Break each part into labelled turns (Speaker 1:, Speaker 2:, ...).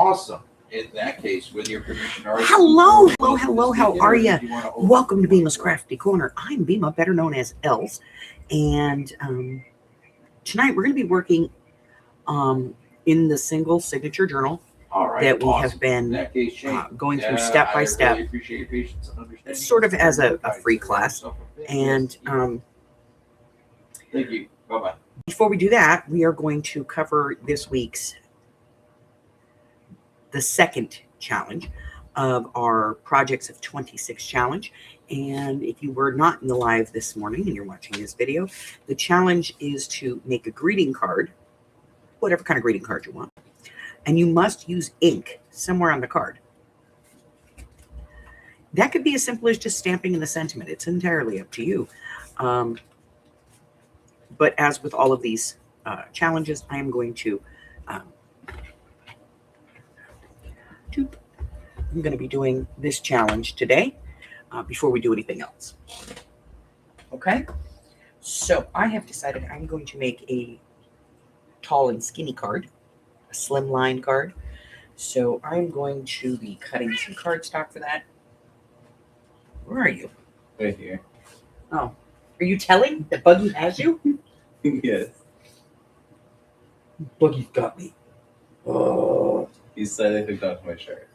Speaker 1: Awesome. In that case, with your permission,
Speaker 2: hello, how are you? Welcome to Bma's Crafty Corner. I'm Bma, better known as Els, and tonight we're going to be working in the single signature journal that we have been going through step by step, sort of as a free class. And
Speaker 1: thank you. Bye-bye.
Speaker 2: Before we do that, we are going to cover this week's the second challenge of our Projects of 26 challenge. And if you were not in the live this morning and you're watching this video, the challenge is to make a greeting card, whatever kind of greeting card you want, and you must use ink somewhere on the card. That could be as simple as just stamping in the sentiment. It's entirely up to you. But as with all of these challenges, I am going to be doing this challenge today before we do anything else. Okay? So I have decided I'm going to make a tall and skinny card, a slim line card. So I'm going to be cutting some cardstock for that. Where are you?
Speaker 1: Right here.
Speaker 2: Oh, are you telling that Buggy has you?
Speaker 1: Yes.
Speaker 2: Buggy's got me. Oh.
Speaker 1: He's slightly hooked onto my shirt.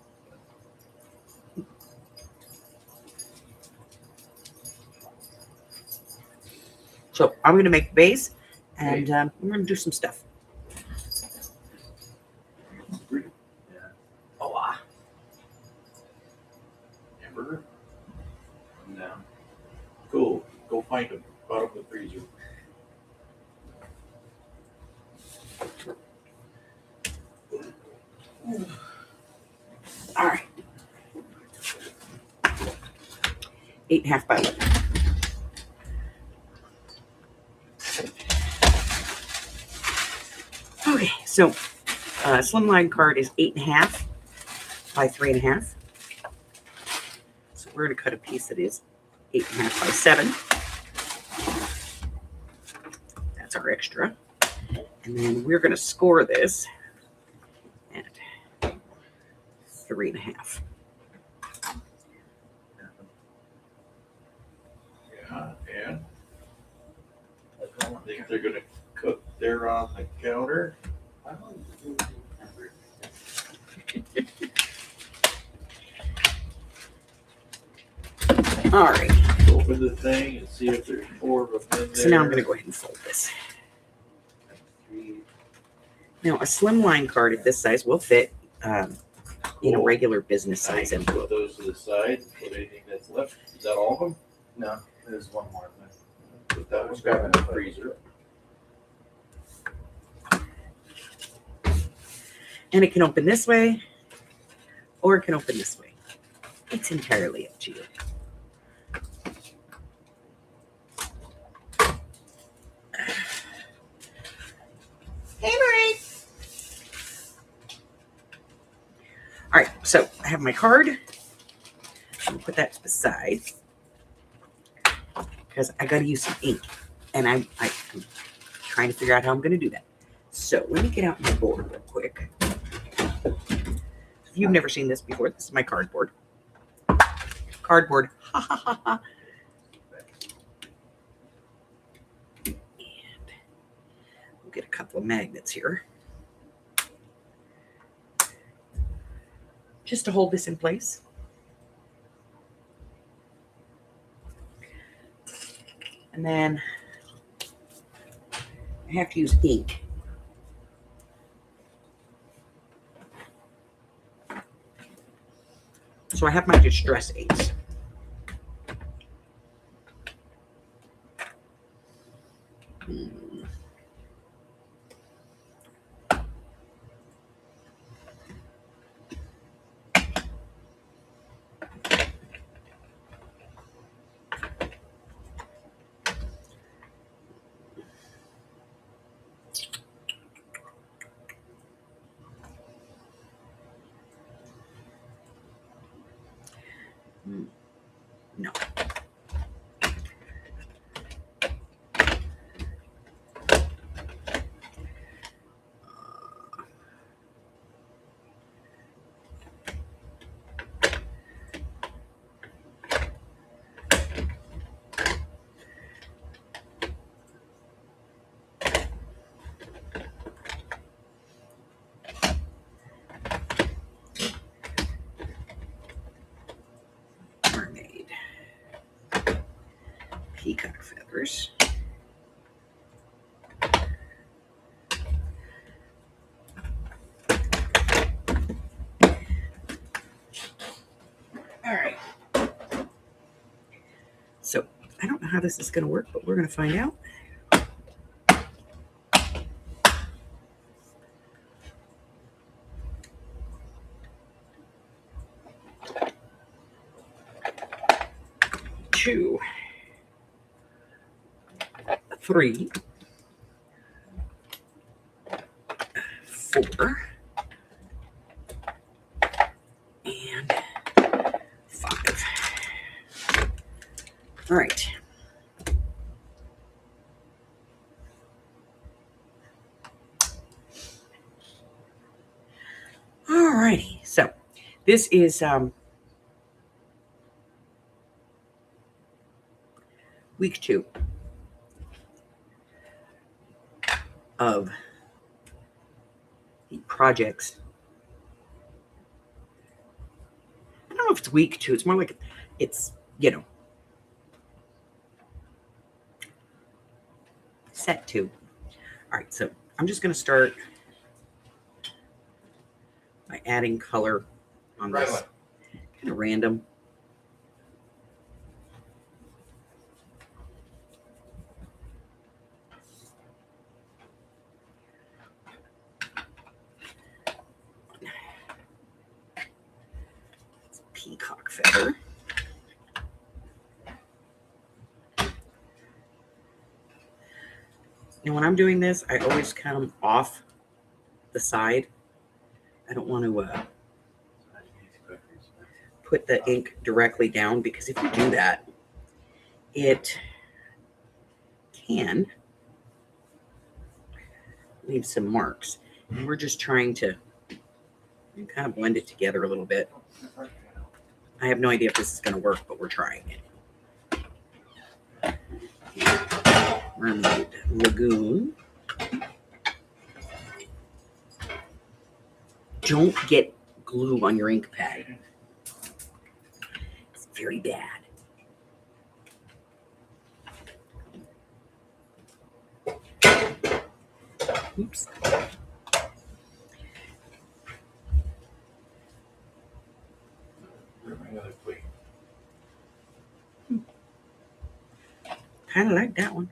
Speaker 2: So I'm going to make the base, and we're going to do some stuff.
Speaker 1: Yeah.
Speaker 2: Oh,
Speaker 1: Hamburger? No. Cool. Go find him. Bottom of the freezer.
Speaker 2: all right. 8.5 by 11. Okay, so slimline card is 8.5 by 3.5. So we're going to cut a piece that is 8.5 by 7. That's our extra. And then we're going to score this at 3.5.
Speaker 1: Yeah, and I think they're going to cook there on the counter.
Speaker 2: All right.
Speaker 1: Open the thing and see if there's 4 of them in there.
Speaker 2: So now I'm going to go ahead and fold this. Now, a slimline card of this size will fit in a regular business size envelope.
Speaker 1: Put those to the side. Put anything that's left. Is that all of them?
Speaker 3: No, there's one more.
Speaker 1: Put that one back in the freezer.
Speaker 2: And it can open this way, or it can open this way. It's entirely up to you. Hey, Marie. All right, so I have my card. I'm gonna put that to the side because I got to use some ink, and I'm trying to figure out how I'm going to do that. So let me get out my board real quick. If you've never seen this before, this is my cardboard. Cardboard. Ha ha ha ha. And we'll get a couple of magnets here, just to hold this in place. And then I have to use ink. So I have my distress inks. No. peacock feathers. All right. So I don't know how this is going to work, but we're going to find out. Two, three, 4, and 5. All right. All righty. So this is week 2 of the projects. I don't know if it's week 2. It's more like it's, set 2. All right, so I'm just going to start by adding color on this.
Speaker 1: Right.
Speaker 2: Kind of random. It's a peacock feather. And when I'm doing this, I always come off the side. I don't want to put the ink directly down, because if you do that, it can leave some marks. And we're just trying to kind of blend it together a little bit. I have no idea if this is going to work, but we're trying it. Mermaid Lagoon. Don't get glue on your ink pad. It's very bad. Oops. Kind of like that one.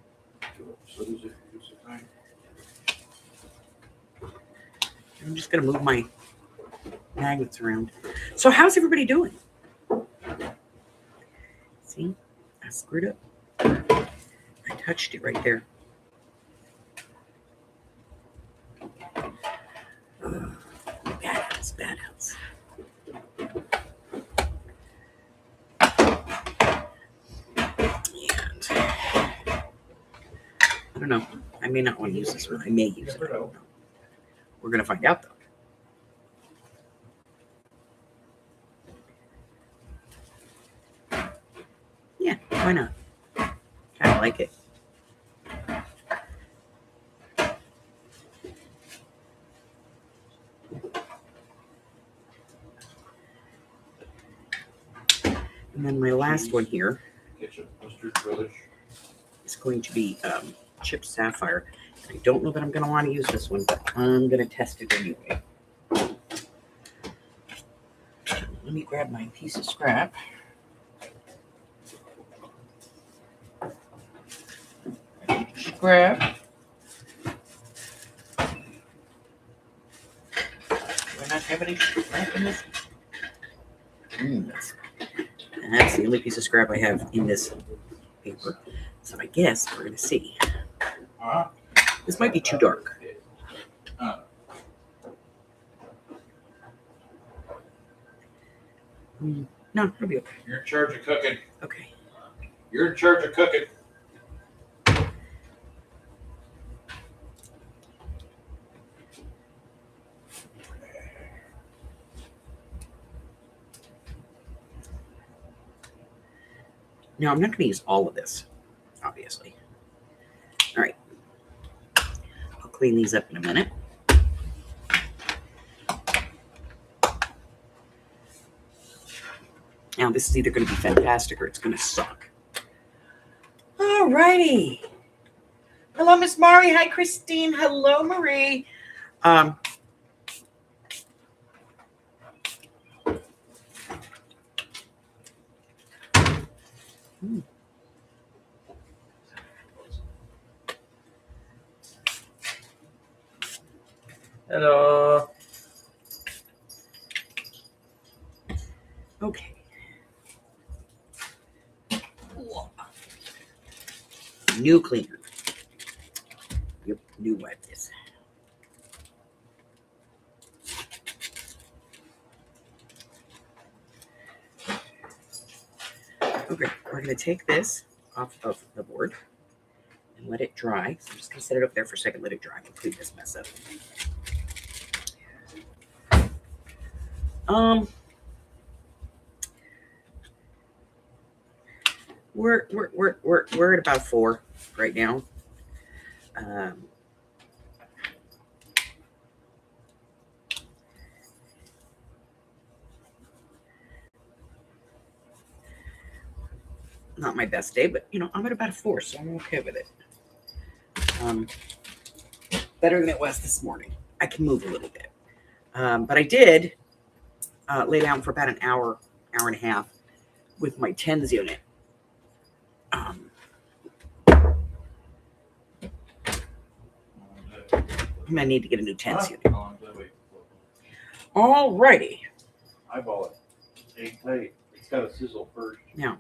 Speaker 2: I'm just going to move my magnets around. So how's everybody doing? See, I screwed up. I touched it right there. Bad house. And I don't know. I may not want to use this one. I may use it. I don't know. We're going to find out, though. Yeah, why not? Kind of like it. And then my last one here is going to be chipped sapphire. I don't know that I'm going to want to use this one, but I'm going to test it anyway. Let me grab my piece of scrap. Scrap. Do I not have any scrap in this? That's the only piece of scrap I have in this paper. So I guess we're going to see. This might be too dark. No, it'll be okay.
Speaker 1: You're in charge of cooking.
Speaker 2: Okay.
Speaker 1: You're in charge of cooking.
Speaker 2: Now, I'm not going to use all of this, obviously. All right. I'll clean these up in a minute. Now, this is either going to be fantastic or it's going to suck. All righty. Hello, Miss Mari. Hi, Christine. Hello, Marie.
Speaker 4: Hello.
Speaker 2: Okay. New cleaner. Yep, new wipe this. Okay, we're going to take this off of the board and let it dry. So I'm just going to set it up there for a second, let it dry, and clean this mess up. We're at about 4 right now. Not my best day, but I'm at about a 4, so I'm okay with it. Better than it was this morning. I can move a little bit. But I did lay down for about an hour and a half with my TENS unit. I'm gonna need to get a new TENS unit. All righty.
Speaker 1: Eyeball it. Ain't tight. It's got to sizzle first.
Speaker 2: Now,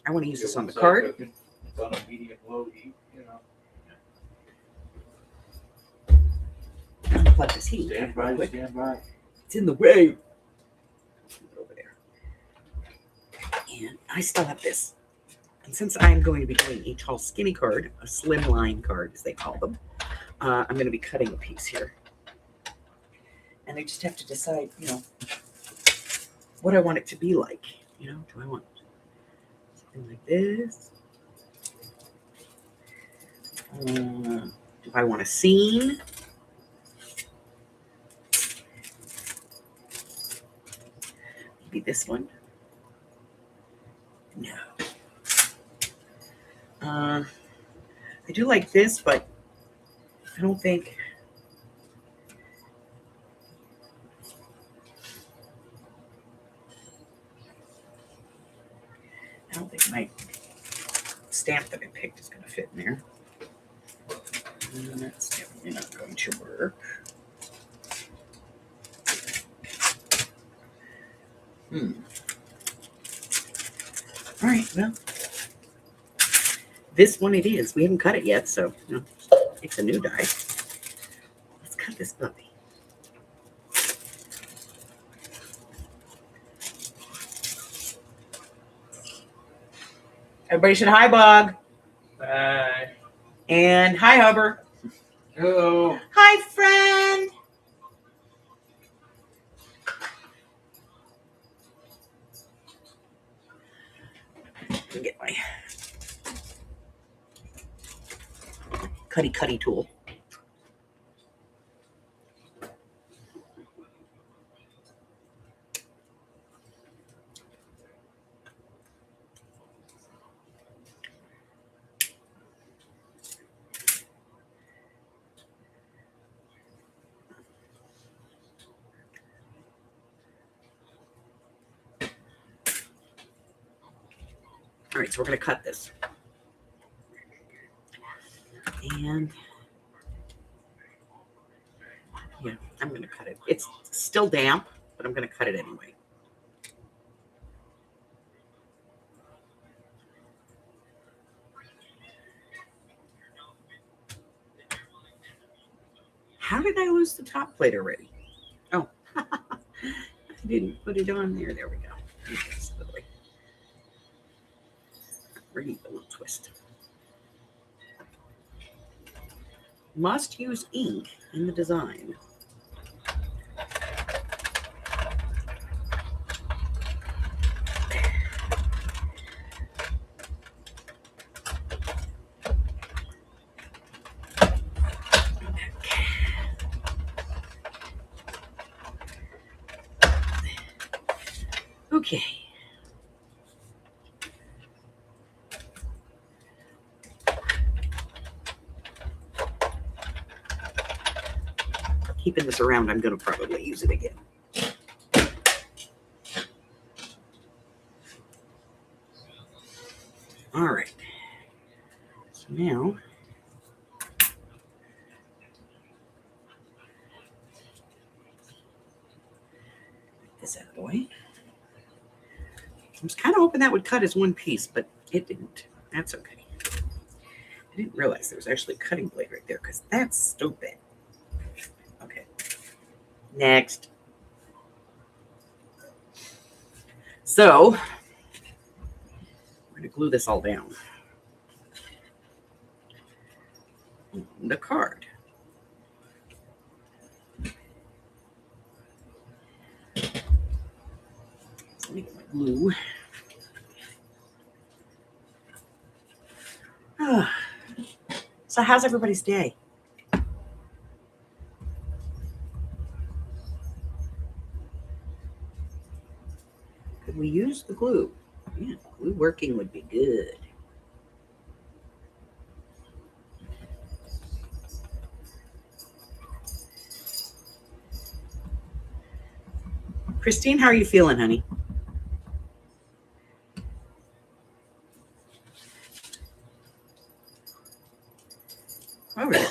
Speaker 2: I want to use
Speaker 1: Get
Speaker 2: this on
Speaker 1: one
Speaker 2: the
Speaker 1: side
Speaker 2: card.
Speaker 1: cooking. It's on a medium low heat,
Speaker 2: Unplug this heat.
Speaker 1: Stand
Speaker 2: real
Speaker 1: by,
Speaker 2: quick.
Speaker 1: stand by.
Speaker 2: It's in the way. Move it over there. And I still have this. And since I'm going to be doing a tall skinny card, a slim line card as they call them, I'm going to be cutting a piece here. And I just have to decide, what I want it to be like. Do I want something like this? Do I want a scene? Maybe this one. No. I do like this, but I don't think. My stamp that I picked is going to fit in there. And that's definitely not going to work. All right, well, this one it is. We haven't cut it yet, so it's a new die. Let's cut this puppy. Everybody said hi, Bog.
Speaker 4: Bye.
Speaker 2: And hi, Hubber.
Speaker 4: Hello.
Speaker 2: Hi, friend. Let me get my cutty tool. All right, so we're going to cut this. And yeah, I'm going to cut it. It's still damp, but I'm going to cut it anyway. How did I lose the top plate already? Oh, I didn't put it on there. There we go. Ready, a little twist. Must use ink in the design. Okay. keeping this around. I'm going to probably use it again. All right. So now, get this out of the way. I was kind of hoping that would cut as one piece, but it didn't. That's okay. I didn't realize there was actually a cutting blade right there because that's stupid. Okay. Next. So, we're going to glue this all down. The card. So let me get my glue. So how's everybody's day? Could we use the glue? Yeah, glue working would be good. Christine, how are you feeling, honey? All right.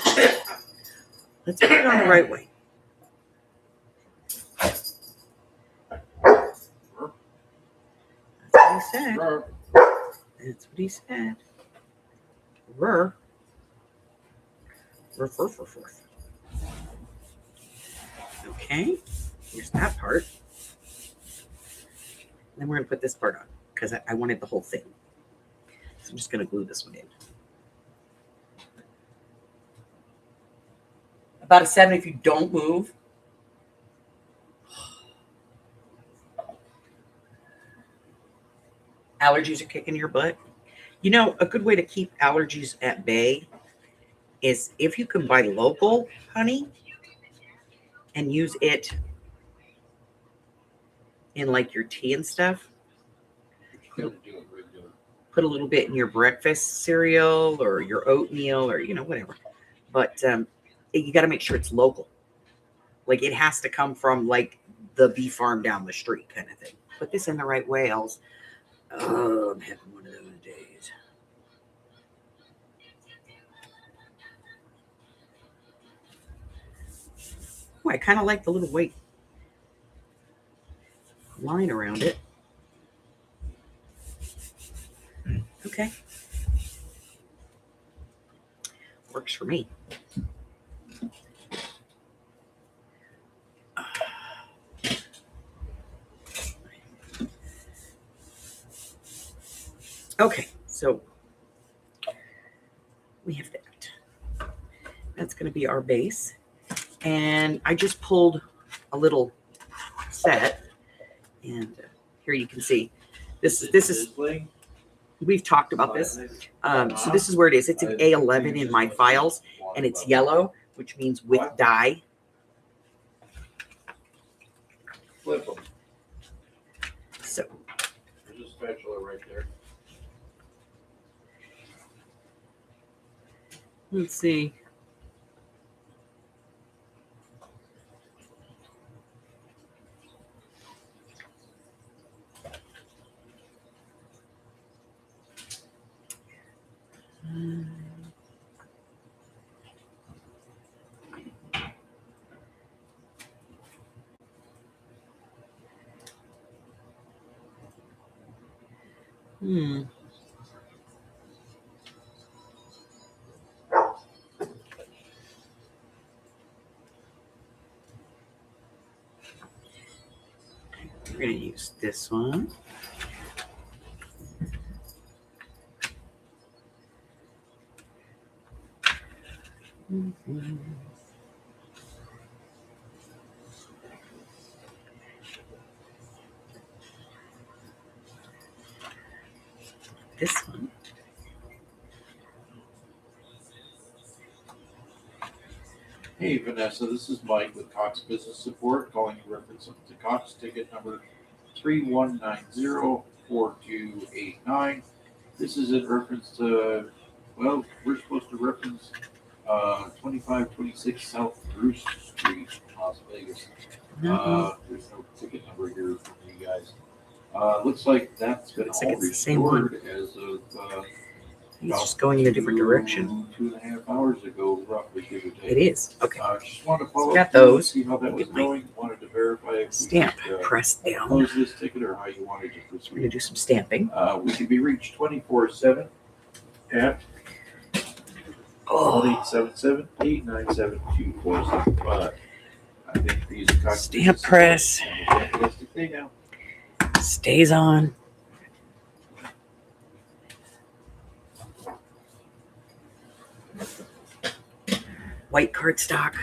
Speaker 2: Let's put it on the right way. That's what he said. That's what he said. Rur. Rur, fur, fur, fur. Okay. Here's that part. Then we're going to put this part on because I wanted the whole thing. So I'm just going to glue this one in. About a 7 if you don't move. Allergies are kicking your butt. You know, a good way to keep allergies at bay is if you can buy local honey and use it in like your tea and stuff. Put a little bit in your breakfast cereal or your oatmeal or, whatever. But you got to make sure it's local. Like it has to come from like the bee farm down the street kind of thing. Put this in the right way, else. Oh, I'm having one of those days. Oh, I kind of like the little white line around it. Okay. Works for me. Okay, so we have that. That's going to be our base. And I just pulled a little set. And here you can see. This is we've talked about this. So this is where it is. It's an A11 in my files. And it's yellow, which means with dye.
Speaker 1: Flip them.
Speaker 2: So
Speaker 1: There's a spatula right there.
Speaker 2: let's see. We're going to use this one. This one.
Speaker 1: Hey Vanessa, this is Mike with Cox Business Support calling in reference to Cox ticket number 31904289. This is in reference to, well, we're supposed to reference 2526 South Bruce Street. Las Vegas.
Speaker 2: No,
Speaker 1: There's no ticket number here for you guys. Looks like that's been
Speaker 2: Looks
Speaker 1: all
Speaker 2: like it's the same one.
Speaker 1: restored as of
Speaker 2: it's just going in a different direction.
Speaker 1: 2.5 hours ago, roughly, give or take.
Speaker 2: It is. Okay.
Speaker 1: Just wanted to follow
Speaker 2: Got
Speaker 1: up,
Speaker 2: those.
Speaker 1: see how that was
Speaker 2: Get my
Speaker 1: going. Wanted to verify if we
Speaker 2: Stamp
Speaker 1: could,
Speaker 2: press down.
Speaker 1: close this ticket or how you wanted to
Speaker 2: We're going to
Speaker 1: proceed.
Speaker 2: do some stamping.
Speaker 1: We can be reached 24/7 at
Speaker 2: Oh,
Speaker 1: 1-877-897-2475. I think these
Speaker 2: Stamp press.
Speaker 1: Fantastic day now.
Speaker 2: stays on. White cardstock,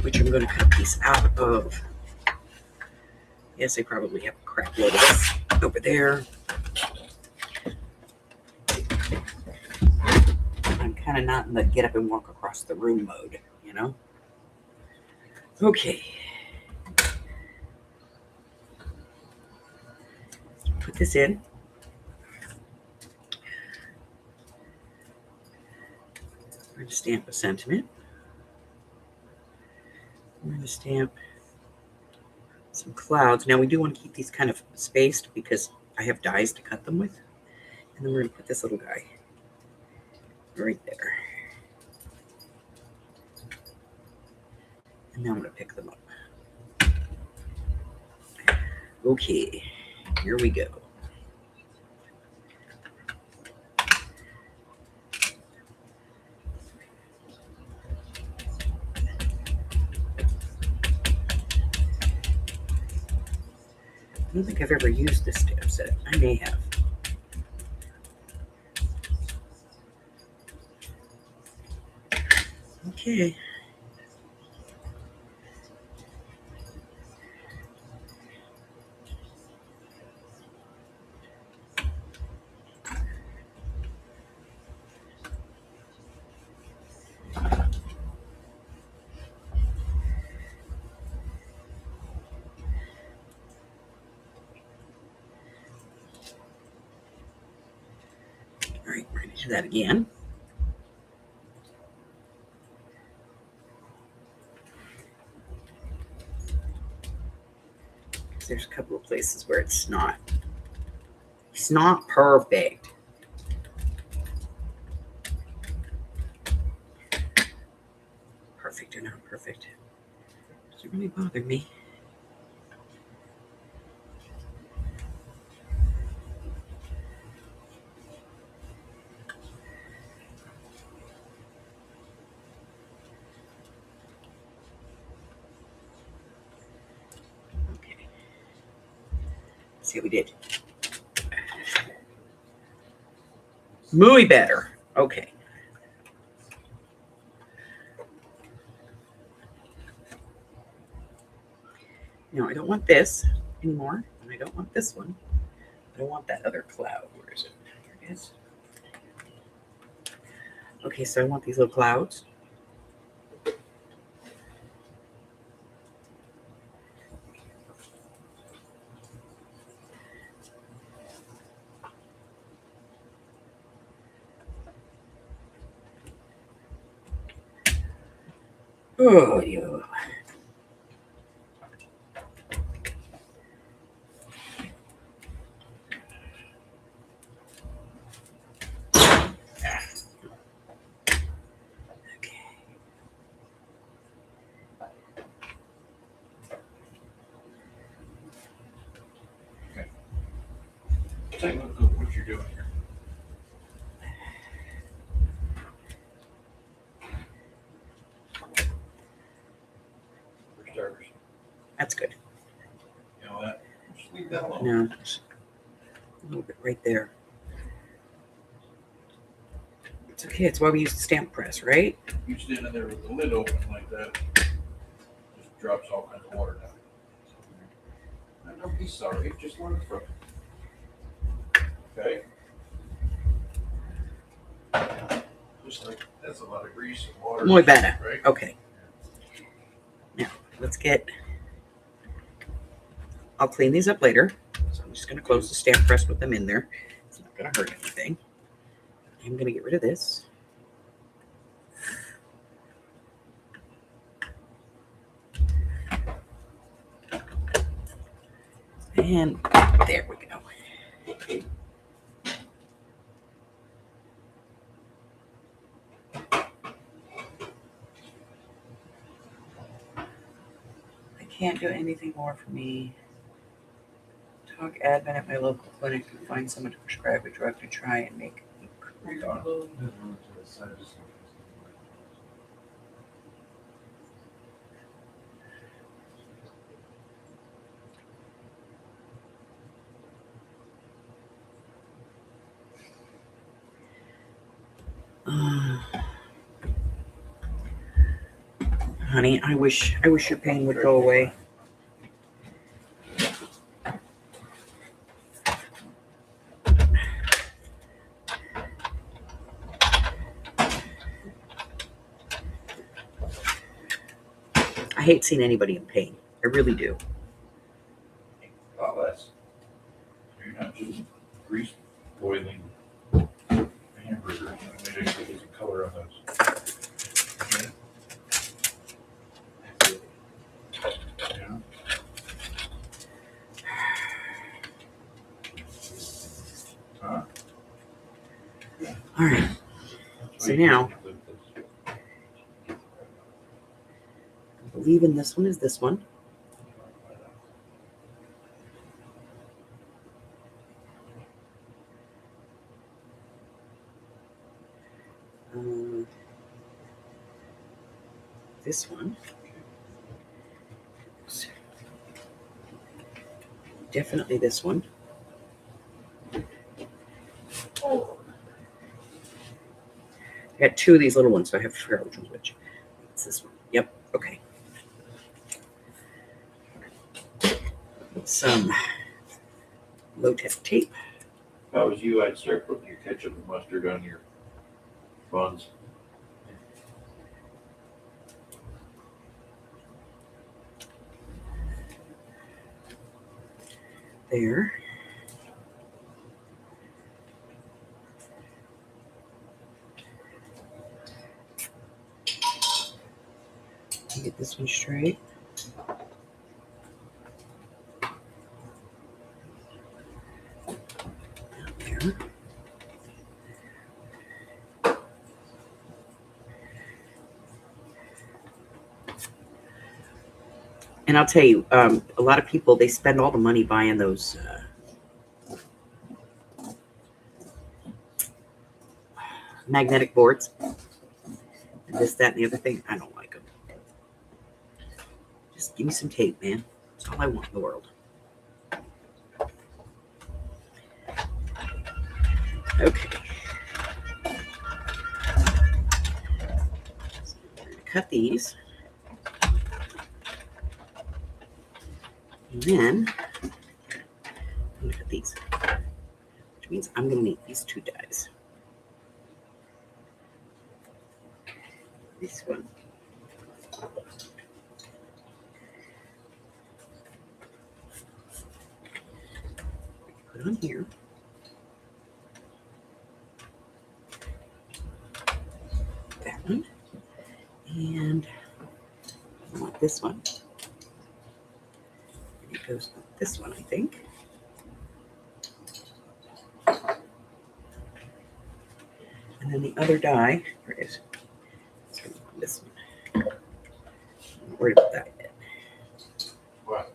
Speaker 2: which I'm going to cut a piece out of. Yes, I probably have a crap load of this over there. I'm kind of not in the get up and walk across the room mode, you know? Okay. Put this in. We're going to stamp a sentiment. We're going to stamp some clouds. Now we do want to keep these kind of spaced because I have dies to cut them with. And then we're going to put this little guy right there. And now I'm going to pick them up. Okay, here we go. I don't think I've ever used this stamp set. I may have. Okay. All right, we're going to do that again. There's a couple of places where it's not perfect. Perfect or not perfect. Doesn't really bother me. Okay. Let's see what we did. Muy better. Okay. Now I don't want this anymore, and I don't want this one. I don't want that other cloud. Where is it? Here it is. Okay, so I want these little clouds. Oh, yeah.
Speaker 1: Take a look at what you're doing here. For starters,
Speaker 2: That's good.
Speaker 1: you know that. Just leave that alone.
Speaker 2: No, just a little bit right there. It's okay. It's why we use the stamp press, right?
Speaker 1: You stand in there with the lid open like that, just drops all kinds of water down. And don't be sorry, just learn from it. Okay? Just like, that's a lot of grease and water.
Speaker 2: Muy better.
Speaker 1: Right?
Speaker 2: Okay. Now, let's get... I'll clean these up later. So I'm just going to close the stamp press with them in there. It's not going to hurt anything. I'm going to get rid of this. And there we go. I can't do anything more for me. Talk admin at my local clinic to find someone to prescribe a drug to try and make me comfortable. Honey, I wish your pain would go away. I hate seeing anybody in pain. I really do.
Speaker 1: Oh, that's, you're not just grease boiling hamburgers. I mean, there's some color on those. Okay. Yeah.
Speaker 2: All right. So now, I believe in this one is this one. This one. Definitely this one. I got two of these little ones, so I have to figure out which one's which. It's this one. Yep. Okay. Some low-tech tape.
Speaker 1: If I was you, I'd start putting your ketchup and mustard on your buns.
Speaker 2: There. Get this one straight. There. And I'll tell you, a lot of people, they spend all the money buying those magnetic boards. And this, that, and the other thing. I don't like them. Just give me some tape, man. That's all I want in the world. Okay. So we're going to cut these. And then I'm going to cut these. Which means I'm going to need these two dies. This one. Put on here. That one. And I want this one. And it goes with this one, I think. And then the other die, where it is? It's going to be this one. I'm not worried about that yet.
Speaker 1: What?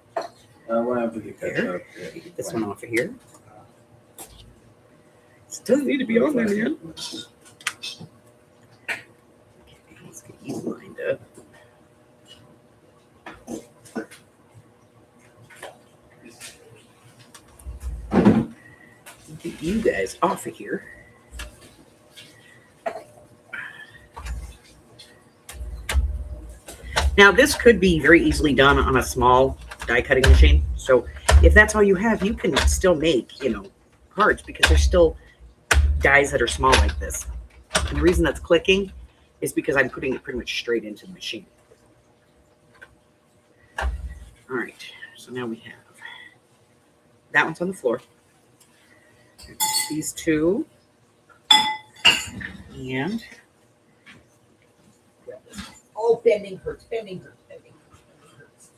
Speaker 3: Whenever you catch
Speaker 2: There.
Speaker 3: up.
Speaker 2: Get this one off of here. Still need to be on there, man. Okay, let's get you lined up. Get you guys off of here. Now, this could be very easily done on a small die cutting machine. So if that's all you have, you can still make, cards, because there's still dies that are small like this. And the reason that's clicking is because I'm putting it pretty much straight into the machine. All right, so now we have that one's on the floor. These two. And oh, bending hurts, bending hurts, bending hurts.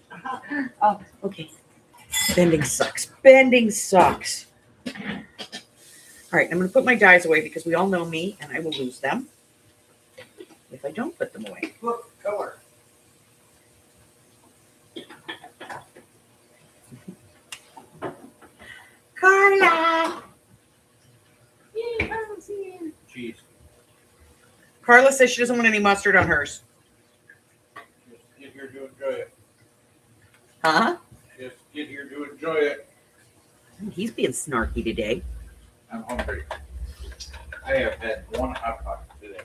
Speaker 2: Oh, okay. Bending sucks. Bending sucks. All right, I'm going to put my dies away because we all know me and I will lose them if I don't put them away.
Speaker 1: Look, color.
Speaker 2: Carla!
Speaker 1: Cheese.
Speaker 2: Carla says she doesn't want any mustard on hers.
Speaker 1: Just get here to enjoy it.
Speaker 2: Huh?
Speaker 1: Just get here to enjoy it.
Speaker 2: He's being snarky today.
Speaker 1: I'm hungry. I have had one hot pocket today.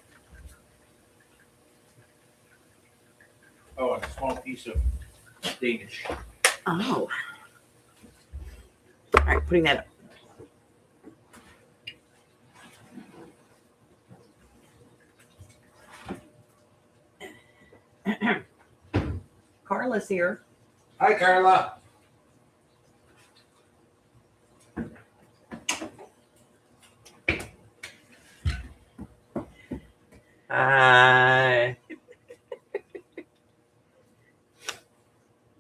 Speaker 1: Oh, and a small piece of Danish.
Speaker 2: Oh. All right, putting that up. Carla's here.
Speaker 1: Hi, Carla.
Speaker 4: Hi.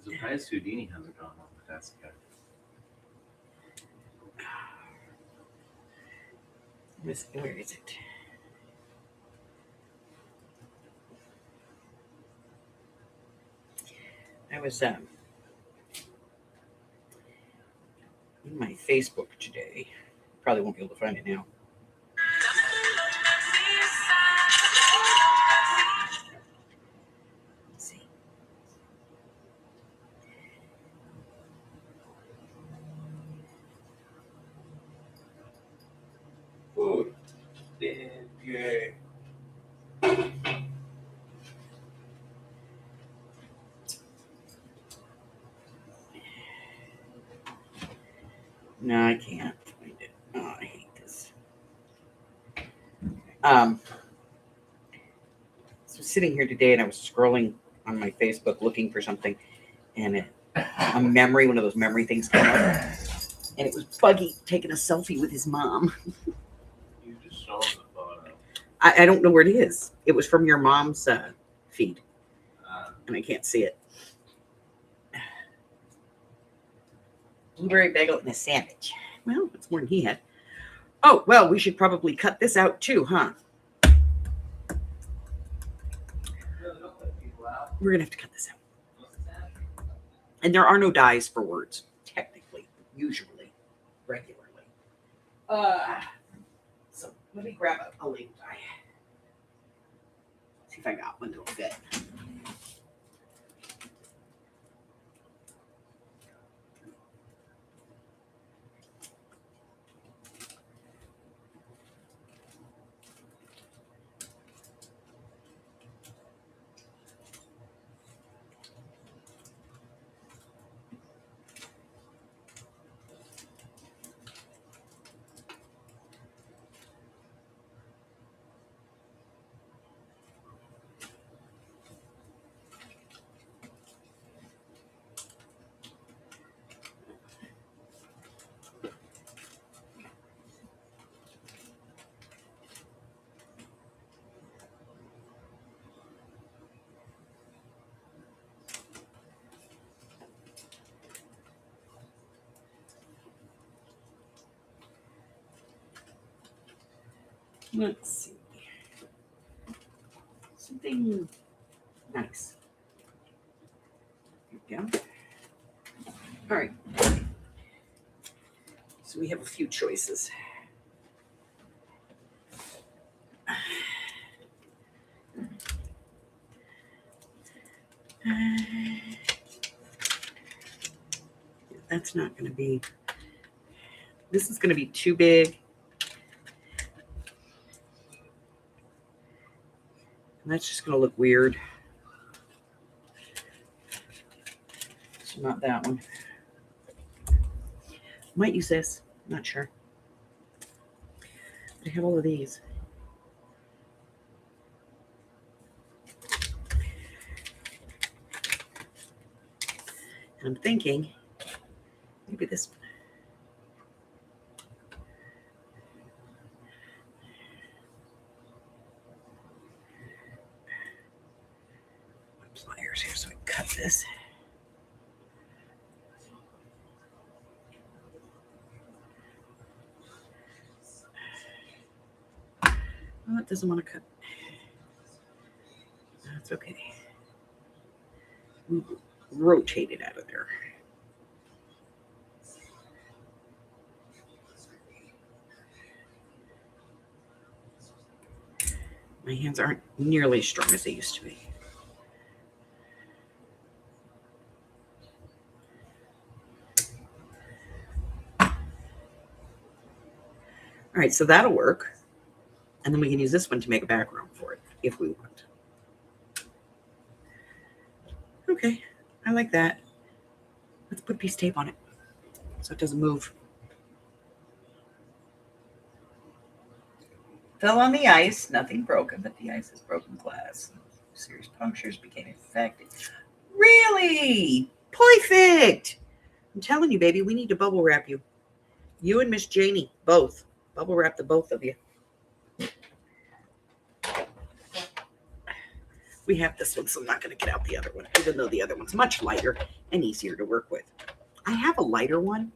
Speaker 3: Surprised Houdini hasn't gone on the desk yet.
Speaker 2: Where is it? I was in my Facebook today. Probably won't be able to find it now. Let's see.
Speaker 1: Food. Yay.
Speaker 2: No, I can't find it. Oh, I hate this. So sitting here today and I was scrolling on my Facebook looking for something, and a memory, one of those memory things came up, and it was Buggy taking a selfie with his mom.
Speaker 3: You just showed the photo.
Speaker 2: I don't know where it is. It was from your mom's feed, and I can't see it. Blueberry bagel and a sandwich. Well, that's more than he had. Oh, well, we should probably cut this out too, huh? We're going to have to cut this out. And there are no dies for words, technically, usually, regularly. So let me grab a label die. See if I got one that'll fit. Let's see. Something nice. There we go. All right. So we have a few choices. That's not going to be, this is going to be too big. And that's just going to look weird. So not that one. Might use this. Not sure. I have all of these. And I'm thinking maybe this one. Pliers here so I can cut this. Oh, it doesn't want to cut. That's okay. We rotate it out of there. My hands aren't nearly as strong as they used to be. All right, so that'll work. And then we can use this one to make a background for it if we want. Okay, I like that. Let's put a piece of tape on it so it doesn't move. Fell on the ice, nothing broken, but the ice is broken glass. Serious punctures became infected. Really? Perfect. I'm telling you, baby, we need to bubble wrap you. You and Miss Janie, both. Bubble wrap the both of you. We have this one, so I'm not going to get out the other one, even though the other one's much lighter and easier to work with. I have a lighter one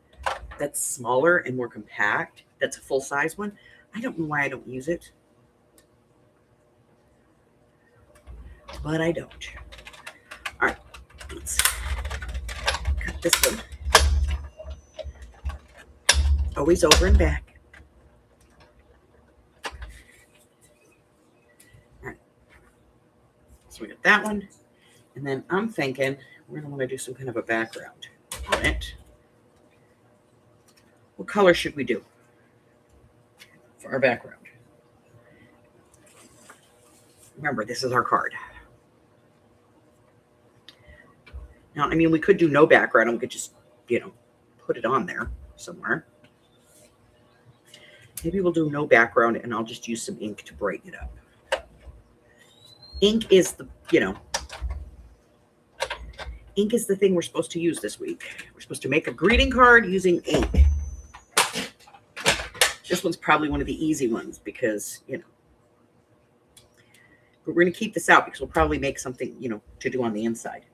Speaker 2: that's smaller and more compact. That's a full-size one. I don't know why I don't use it, but I don't. All right, let's cut this one. Always over and back. So we got that one. And then I'm thinking we're going to want to do some kind of a background on it. What color should we do for our background? Remember, this is our card. Now, I mean, we could do no background and we could just, put it on there somewhere. Maybe we'll do no background and I'll just use some ink to brighten it up. Ink is the, ink is the thing we're supposed to use this week. We're supposed to make a greeting card using ink. This one's probably one of the easy ones because, but we're going to keep this out because we'll probably make something, to do on the inside.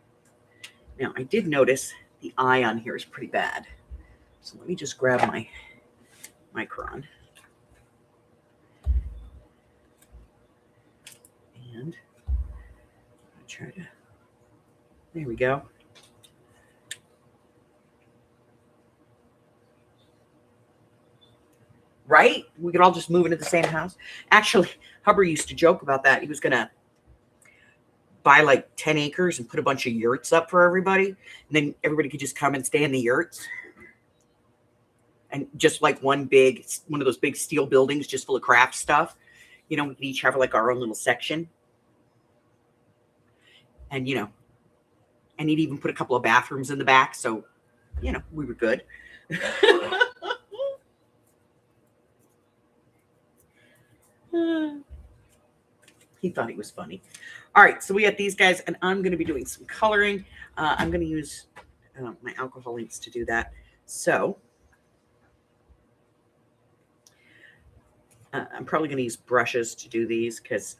Speaker 2: Now, I did notice the eye on here is pretty bad. So let me just grab my micron. And try to, there we go. Right? We could all just move into the same house. Actually, Hubbard used to joke about that. He was going to buy like 10 acres and put a bunch of yurts up for everybody. And then everybody could just come and stay in the yurts. And just like one of those big steel buildings just full of craft stuff. We could each have like our own little section. And, and he'd even put a couple of bathrooms in the back. So, we were good. He thought he was funny. All right. So we got these guys and I'm going to be doing some coloring. I'm going to use my alcohol inks to do that. So I'm probably going to use brushes to do these because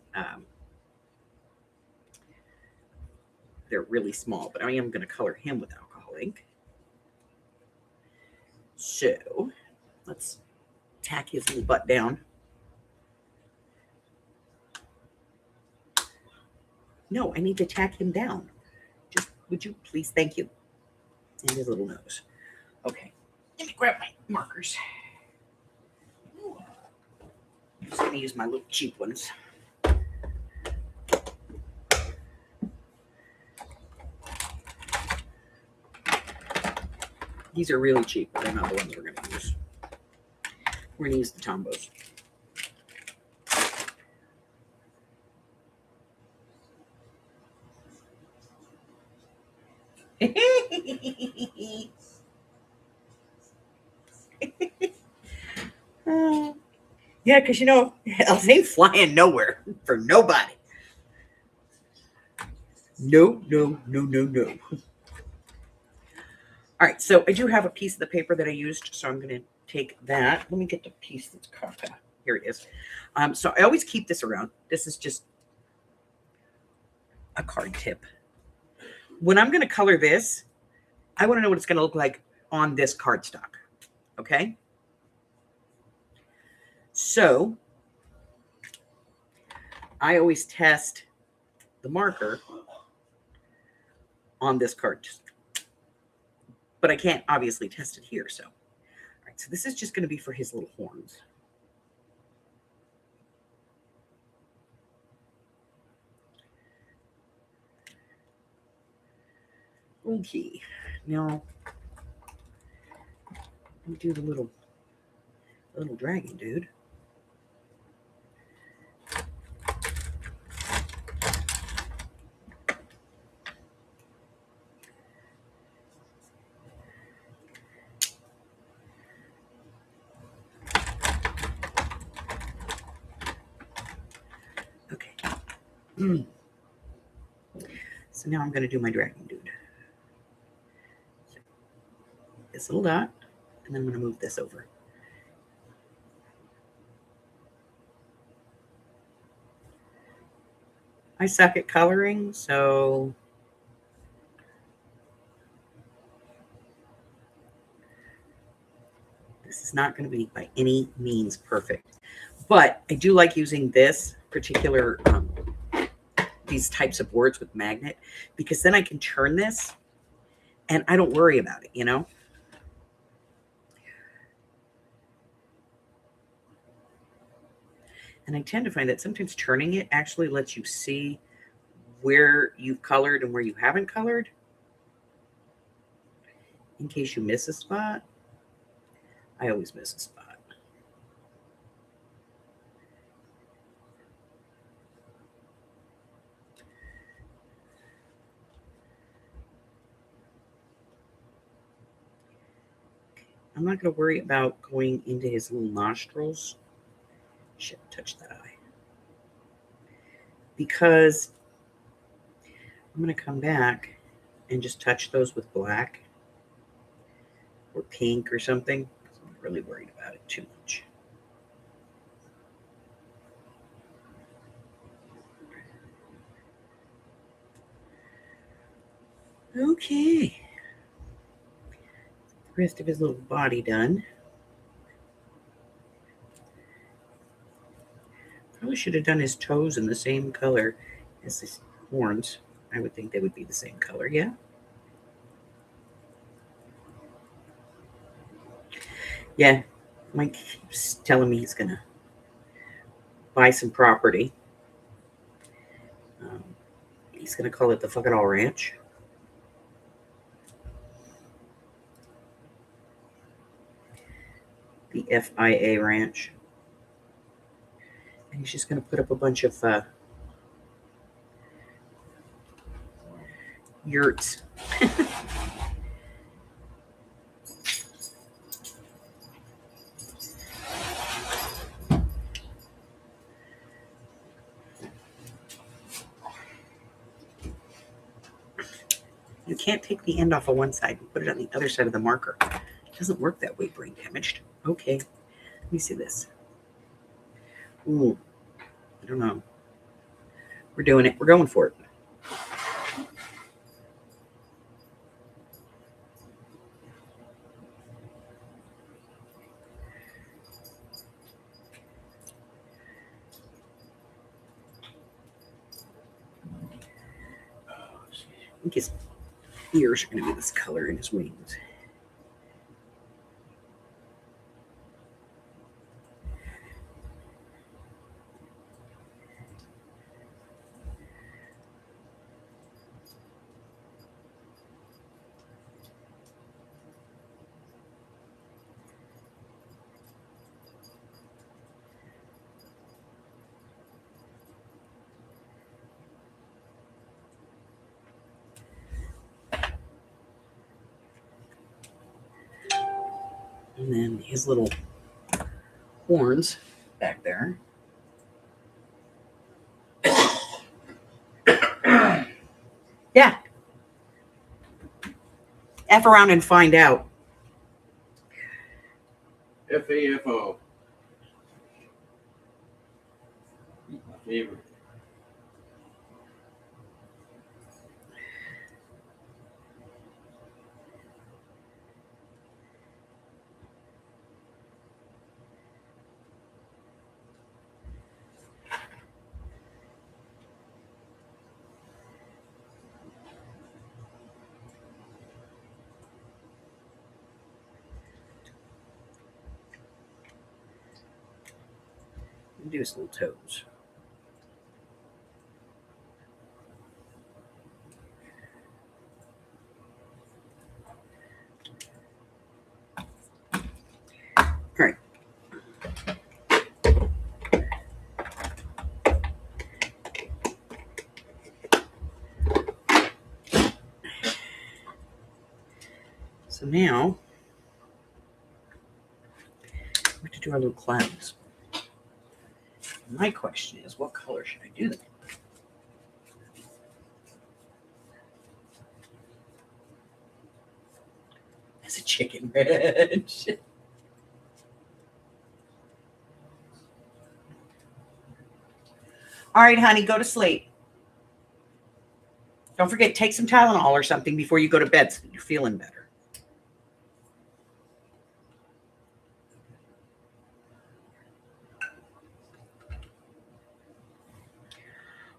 Speaker 2: they're really small, but I am going to color him with alcohol ink. So let's tack his little butt down. No, I need to tack him down. Just, would you please? Thank you. And his little nose. Okay. Let me grab my markers. I'm just going to use my little cheap ones. These are really cheap, but they're not the ones we're going to use. We're going to use the Tombos. Yeah, because else ain't flying nowhere for nobody. No. All right, so I do have a piece of the paper that I used, so I'm going to take that. Let me get the piece that's cut. Here it is. So I always keep this around. This is just a card tip. When I'm going to color this, I want to know what it's going to look like on this cardstock. Okay? So I always test the marker on this card, but I can't obviously test it here. So, all right, so this is just going to be for his little horns. Okay, now let me do the little dragon dude. Okay. So now I'm going to do my dragon dude. So this little dot, and then I'm going to move this over. I suck at coloring, so this is not going to be by any means perfect. But I do like using this particular, these types of boards with magnet, because then I can turn this and I don't worry about it, you know? And I tend to find that sometimes turning it actually lets you see where you've colored and where you haven't colored, in case you miss a spot. I always miss a spot. I'm not going to worry about going into his little nostrils. Shit, touch that eye. Because I'm going to come back and just touch those with black or pink or something. I'm not really worried about it too much. Okay. The rest of his little body done. Probably should have done his toes in the same color as his horns. I would think they would be the same color, yeah? Yeah, Mike keeps telling me he's going to buy some property. He's going to call it the Fuck It All Ranch. The FIA Ranch. And he's just going to put up a bunch of yurts. You can't take the end off of one side and put it on the other side of the marker. It doesn't work that way, brain damaged. Okay, let me see this. Ooh, I don't know. We're doing it. We're going for it. I think his ears are going to be this color and his wings. And then his little horns back there. Yeah. F around and find out.
Speaker 1: FAFO. My favorite.
Speaker 2: Do his little toes. All right. So now we have to do our little clouds. My question is, what color should I do them? As a chicken red. All right, honey, go to sleep. Don't forget, take some Tylenol or something before you go to bed so that you're feeling better.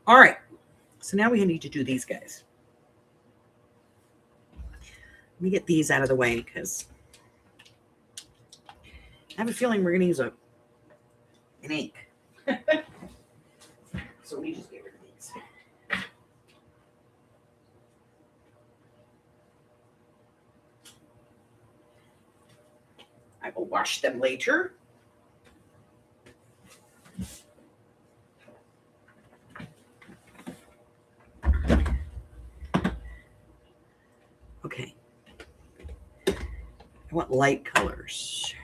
Speaker 2: All right, so now we need to do these guys. Let me get these out of the way because I have a feeling we're going to use an ink. So let me just get rid of these. I will wash them later. Okay. I want light colors.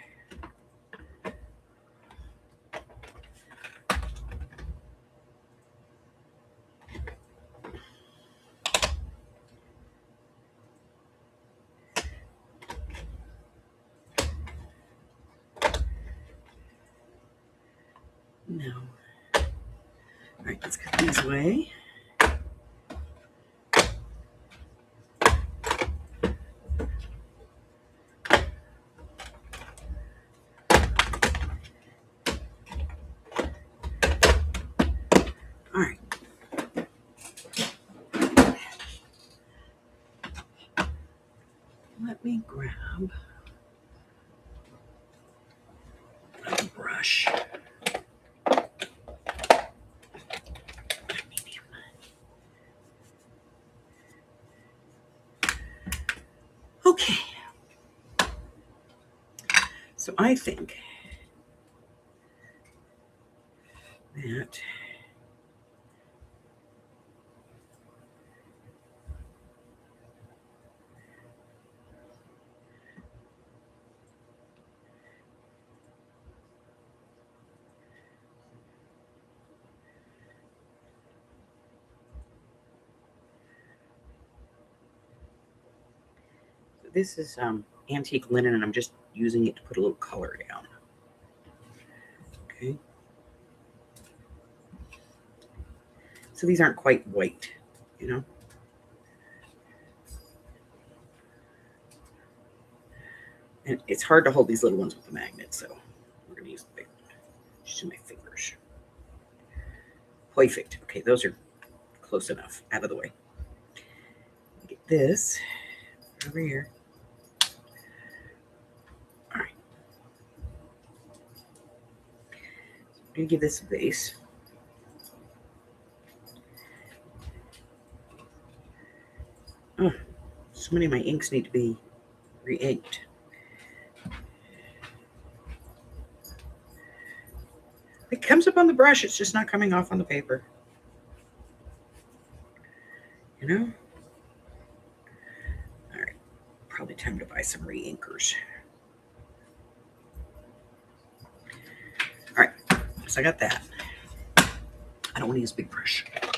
Speaker 2: No. All right, let's cut these away. All right. Let me grab a brush. Okay. So I think that this is antique linen, and I'm just using it to put a little color down. Okay. So these aren't quite white, you know. And it's hard to hold these little ones with the magnet, so we're going to use the big one. Just use my fingers. Perfect. Okay, those are close enough. Out of the way. Get this over here. All right. I'm going to give this a base. Oh, so many of my inks need to be re-inked. It comes up on the brush. It's just not coming off on the paper. You know? All right. Probably time to buy some re-inkers. All right. So I got that. I don't want to use a big brush. I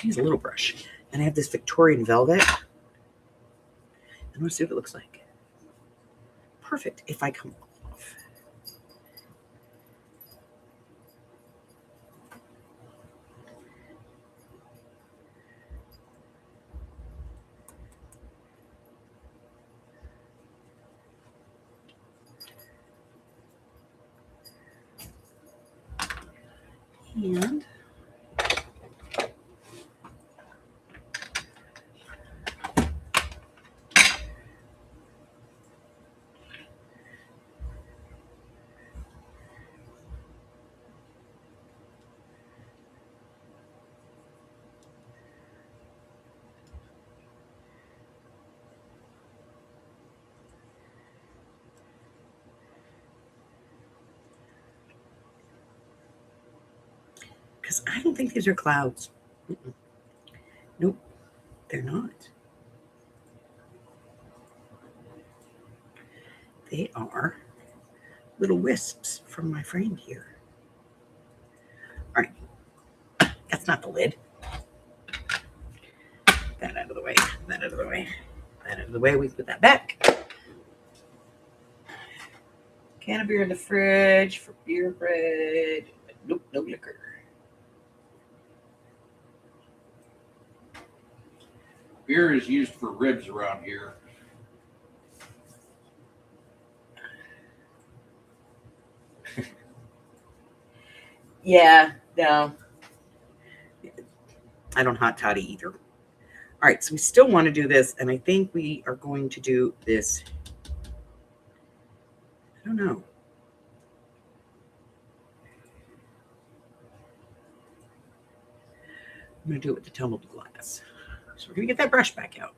Speaker 2: use a little brush. And I have this Victorian velvet. I want to see what it looks like. Perfect. If I come off. And I don't think these are clouds. Mm-mm. Nope, they're not. They are little wisps from my friend here. All right, that's not the lid. That out of the way. That out of the way. That out of the way. We put that back. Can of beer in the fridge for beer bread. Nope, no liquor.
Speaker 1: Beer is used for ribs around here.
Speaker 2: Yeah, no. I don't hot toddy either. All right, so we still want to do this, and I think we are going to do this. I don't know. I'm going to do it with the tumbled glass. So we're going to get that brush back out.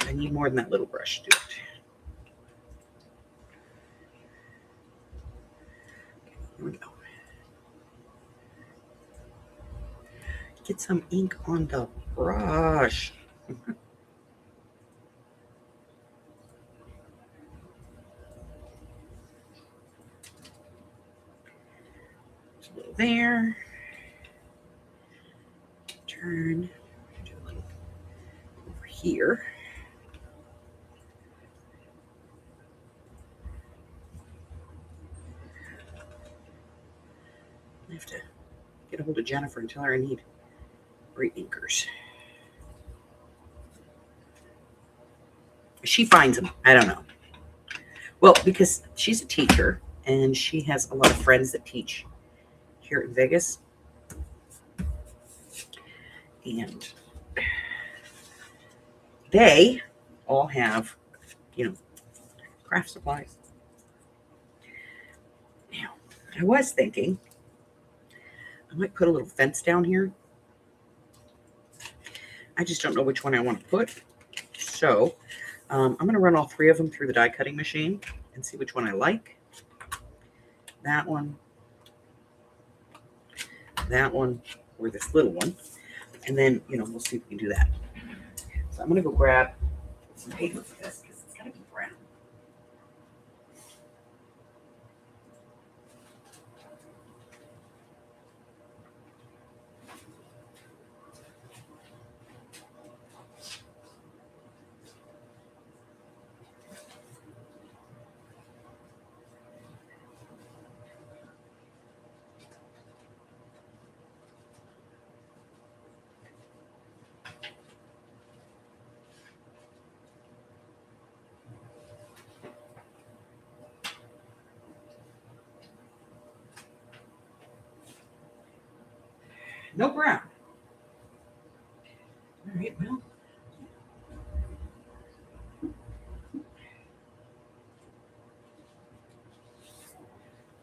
Speaker 2: I need more than that little brush to do it. Here we go. Get some ink on the brush. Just a little there. Turn. Do a little over here. I have to get a hold of Jennifer and tell her I need great inkers. She finds them. I don't know. Well, because she's a teacher and she has a lot of friends that teach here in Vegas. And they all have, craft supplies. Now, I was thinking I might put a little fence down here. I just don't know which one I want to put. So I'm going to run all three of them through the die cutting machine and see which one I like. That one, or this little one. And then, we'll see if we can do that. So I'm going to go grab some paper for this because it's got to be brown. No brown. All right, well.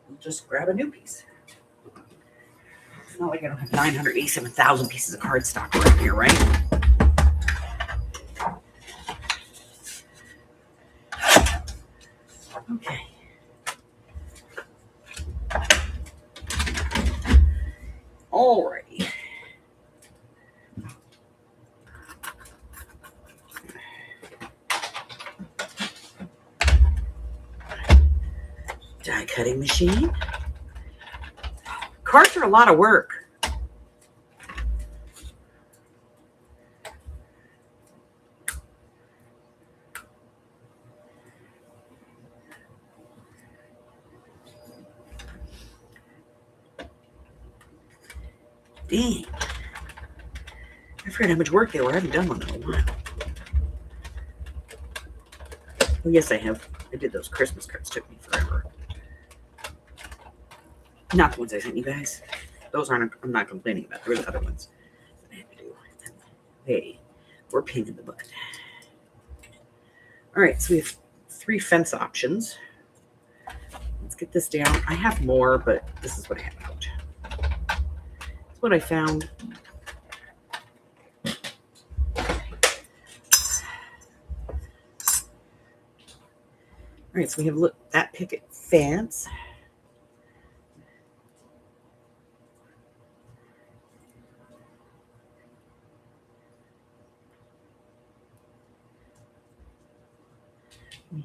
Speaker 2: We'll just grab a new piece. It's not like I don't have 987,000 pieces of cardstock right here, right? Okay. Alrighty. Die cutting machine. Cards are a lot of work. Dang. I forgot how much work they were. I haven't done one in a while. Oh, yes, I have. I did those Christmas cards. Took me forever. Not the ones I sent you guys. Those aren't, I'm not complaining about. There were the other ones that I had to do. They were pain in the butt. All right, so we have 3 fence options. Let's get this down. I have more, but this is what I have out. That's what I found. All right, so we have that picket fence.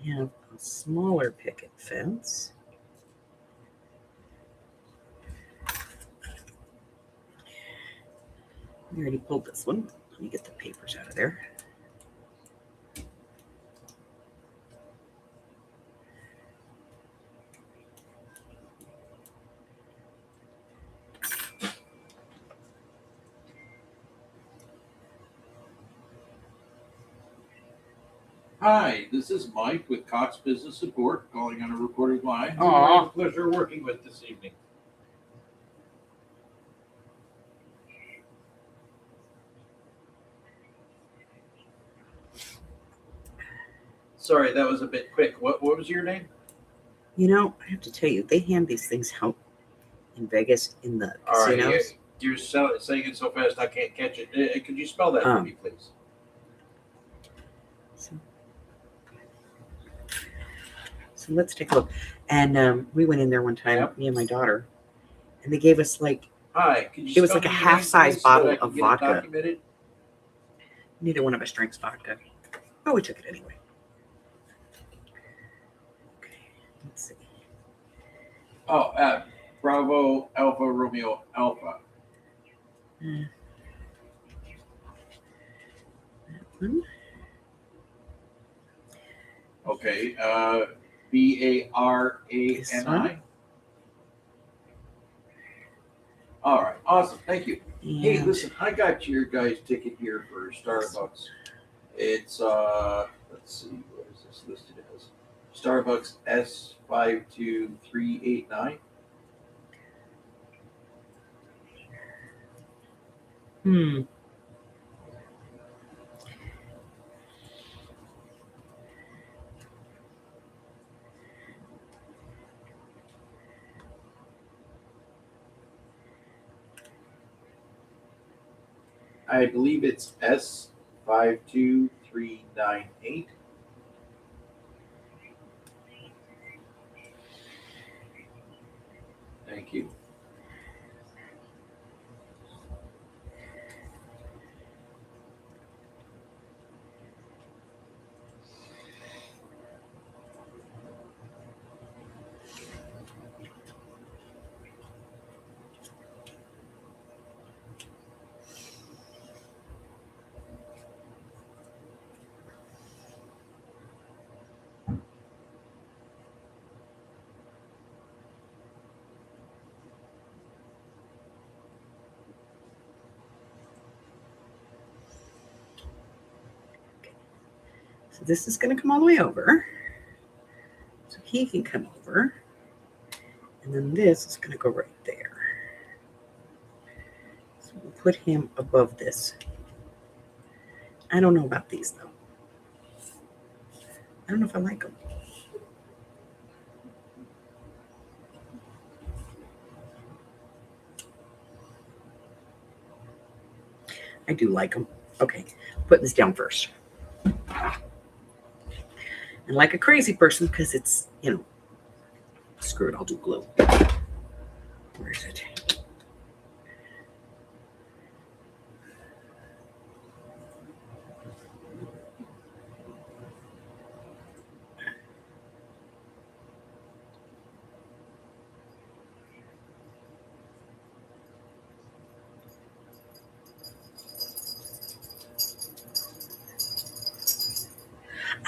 Speaker 2: We have a smaller picket fence. We already pulled this one. Let me get the papers out of there.
Speaker 1: Hi, this is Mike with Cox Business Support, calling on a recorded line. Who
Speaker 4: Aw.
Speaker 1: I have the pleasure of working with this evening. Sorry, that was a bit quick. What was your name?
Speaker 2: You know, I have to tell you, they hand these things out in Vegas in the
Speaker 1: All right,
Speaker 2: casinos.
Speaker 1: you're saying it so fast I can't catch it. Could you spell that for me, please?
Speaker 2: So let's take a look. And we went in there one time,
Speaker 1: Yep.
Speaker 2: me and my daughter, and they gave us like,
Speaker 1: Hi, could you
Speaker 2: it was
Speaker 1: spell
Speaker 2: like a
Speaker 1: me your
Speaker 2: half-size
Speaker 1: name, please, so that
Speaker 2: bottle
Speaker 1: I can
Speaker 2: of
Speaker 1: get it
Speaker 2: vodka.
Speaker 1: documented?
Speaker 2: Neither one of us drinks vodka. Oh, we took it anyway. Okay, let's see.
Speaker 1: Oh, Bravo Alpha Romeo Alpha.
Speaker 2: That one.
Speaker 1: Okay,
Speaker 2: This
Speaker 1: BARANI.
Speaker 2: one.
Speaker 1: All right, awesome. Thank you. Hey,
Speaker 2: And
Speaker 1: listen, I got your guys' ticket here for Starbucks. It's let's see, what is this listed as? Starbucks S52389. I believe it's S52398. Thank you.
Speaker 2: so this is going to come all the way over. So he can come over. And then this is going to go right there. So we'll put him above this. I don't know about these, though. I don't know if I like them. I do like them. Okay, put this down first. And like a crazy person, because it's, you know, screw it, I'll do glue. Where is it?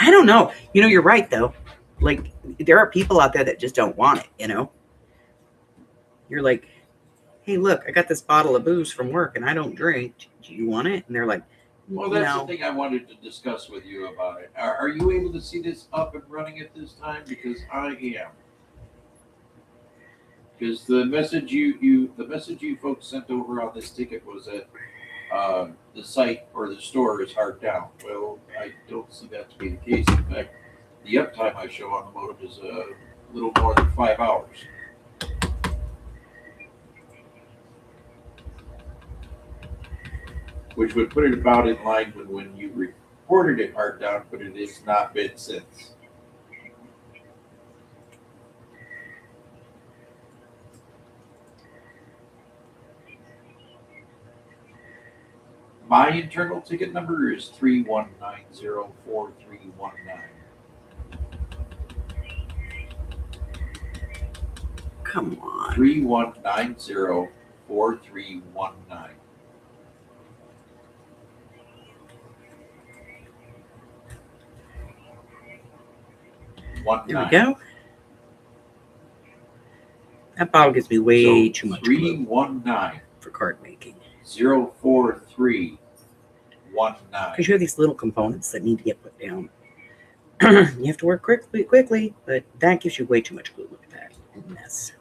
Speaker 2: I don't know. You know, you're right, though. Like, there are people out there that just don't want it, you know? You're like, hey, look, I got this bottle of booze from work and I don't drink. Do you want it? And they're like,
Speaker 1: Well, that's
Speaker 2: no.
Speaker 1: the thing I wanted to discuss with you about it. Are you able to see this up and running at this time? Because I am. Because the message you folks sent over on this ticket was that the site or the store is hard down. Well, I don't see that to be the case. In fact, the uptime I show on the modem is a little more than 5 hours. Which would put it about in line with when you reported it hard down, but it has not been since. My internal ticket number is 31904319.
Speaker 2: Come on.
Speaker 1: 31904319.
Speaker 2: There we go. That bottle gives me way too much glue
Speaker 1: 319
Speaker 2: for card making.
Speaker 1: 04319.
Speaker 2: Because you have these little components that need to get put down. You have to work quickly, but that gives you way too much glue. Look at that mess.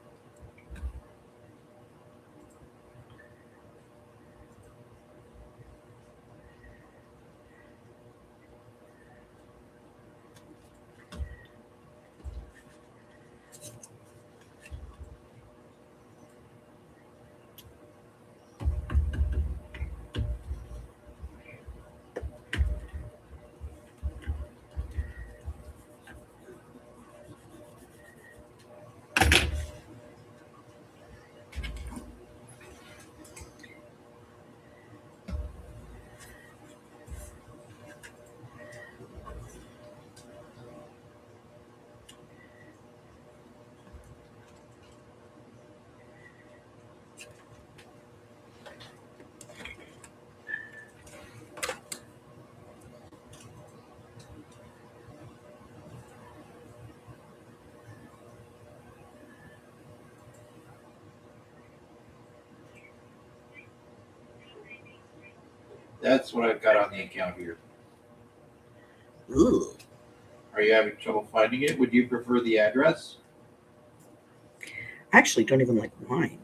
Speaker 1: That's what I've got on the account here.
Speaker 2: Ooh.
Speaker 1: Are you having trouble finding it? Would you prefer the address?
Speaker 2: I actually don't even like wine.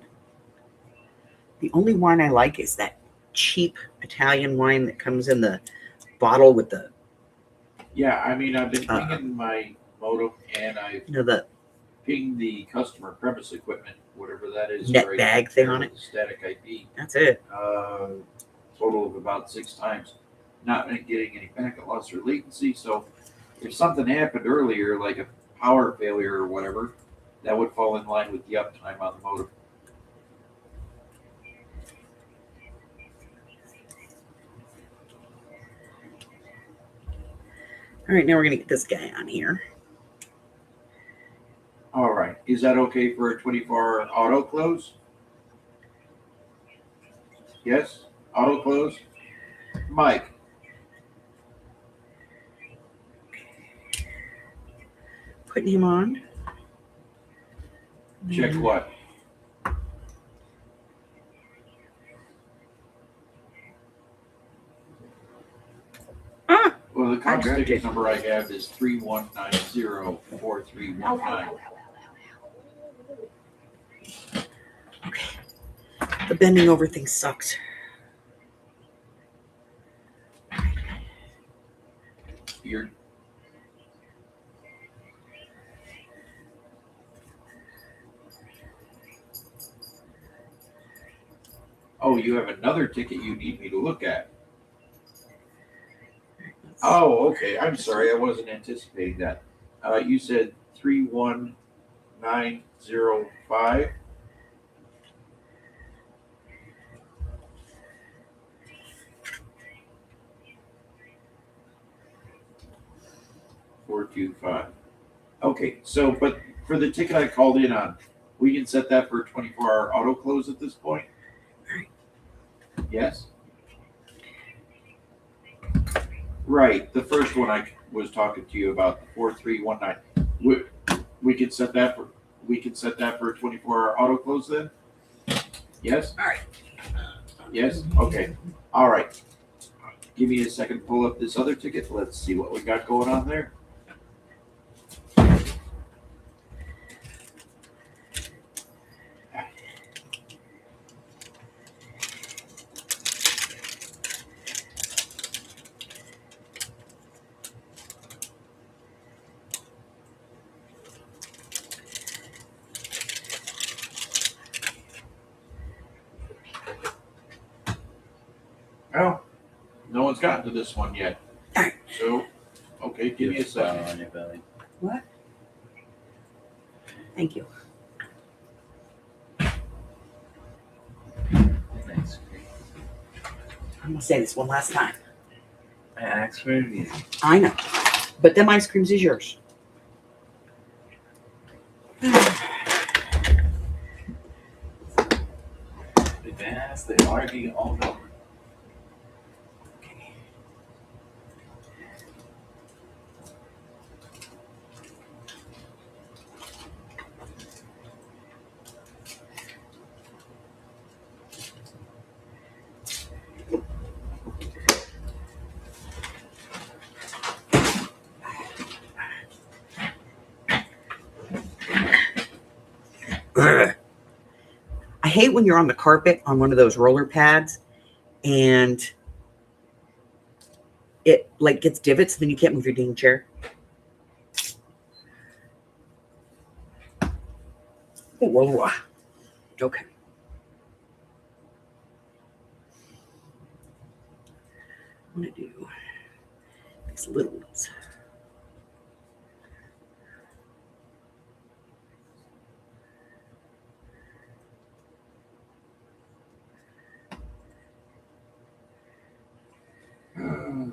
Speaker 2: The only wine I like is that cheap Italian wine that comes in the bottle with the
Speaker 1: Yeah, I mean, I've been pinging my modem and I pinged the customer premise equipment, whatever that is.
Speaker 2: net bag thing on it.
Speaker 1: Static IP.
Speaker 2: That's it.
Speaker 1: Total of about 6 times. Not getting any packet loss or latency. So if something happened earlier, like a power failure or whatever, that would fall in line with the uptime on the modem.
Speaker 2: All right, now we're going to get this guy on here.
Speaker 1: All right. Is that okay for a 24-hour auto close? Yes? Auto close? Mike.
Speaker 2: Putting him on.
Speaker 1: Check what?
Speaker 2: Ah!
Speaker 1: Well, the card
Speaker 2: dropped
Speaker 1: ticket
Speaker 2: it.
Speaker 1: number I have is 31904319.
Speaker 2: Okay. The bending over thing sucks.
Speaker 1: You're Oh, you have another ticket you need me to look at. Oh, okay. I'm sorry. I wasn't anticipating that. You said 31905. Okay, so but for the ticket I called in on, we can set that for a 24-hour auto close at this point? Yes? Right, the first one I was talking to you about, the 4319. We can set that for a 24-hour auto close then? Yes?
Speaker 2: All right.
Speaker 1: Yes? Okay. All right. Give me a second to pull up this other ticket. Let's see what we got going on there. Well, no one's gotten to this one yet. So, okay, give me a second.
Speaker 3: On your belly.
Speaker 2: What? Thank you.
Speaker 3: Thanks.
Speaker 2: I'm going to say this one last time.
Speaker 3: I asked for it again.
Speaker 2: I know. But them ice creams is yours.
Speaker 3: Yes, they argue all the
Speaker 2: Ugh. I hate when you're on the carpet on one of those roller pads and it like gets divots, then you can't move your dang chair. Whoa. Okay. I'm gonna do these little ones.
Speaker 1: Oh, boy.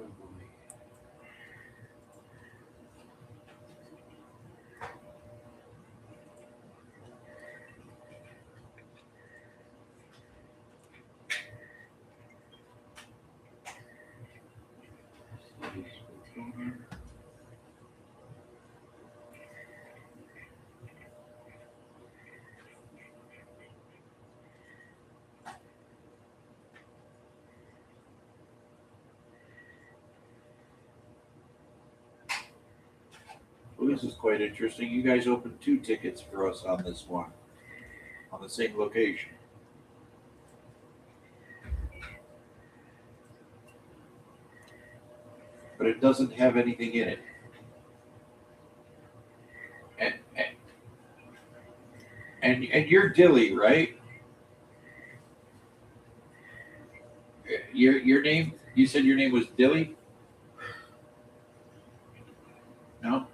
Speaker 1: Well, this is quite interesting. You guys opened 2 tickets for us on this one, on the same location. But it doesn't have anything in it. And you're Dilly, right? Your name? You said your name was Dilly? No.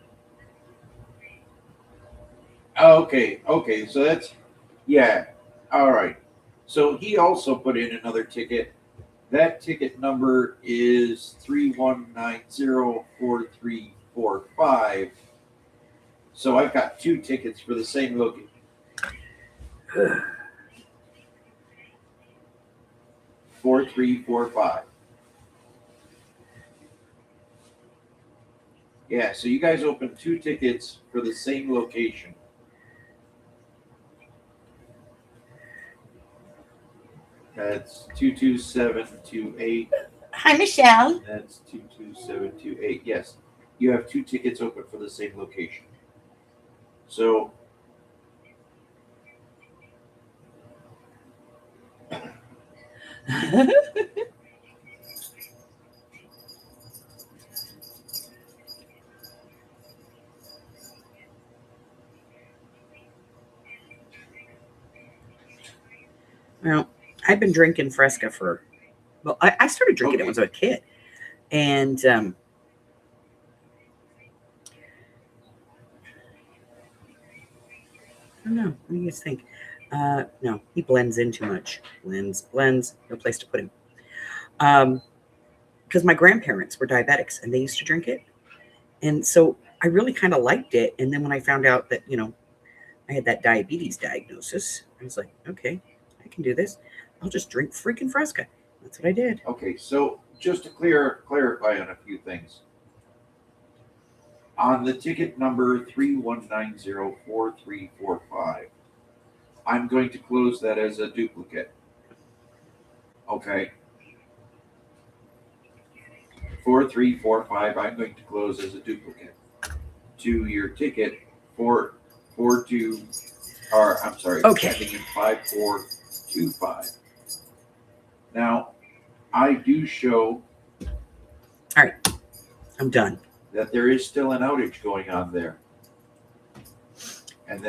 Speaker 1: Oh, okay. So that's yeah. All right. So he also put in another ticket. That ticket number is 31904345. So I've got 2 tickets for the same location. 4345. Yeah, so you guys opened 2 tickets for the same location. That's 22728.
Speaker 2: Hi, Michelle.
Speaker 1: That's 22728. Yes, you have 2 tickets open for the same location. So
Speaker 2: Well, I've been drinking Fresca I started drinking it when I was a kid. And I don't know. What do you guys think? No, he blends in too much. Blends. No place to put him. Because my grandparents were diabetics and they used to drink it. And so I really kind of liked it. And then when I found out that, I had that diabetes diagnosis, I was like, okay, I can do this. I'll just drink freaking Fresca. That's what I did.
Speaker 1: okay, so just to clarify on a few things. On the ticket number 31904345, I'm going to close that as a duplicate. Okay. 4345, I'm going to close as a duplicate. To your ticket 442, or I'm sorry,
Speaker 2: Okay.
Speaker 1: ending in 5425. Now, I do show
Speaker 2: I'm done.
Speaker 1: that there is still an outage going on there, and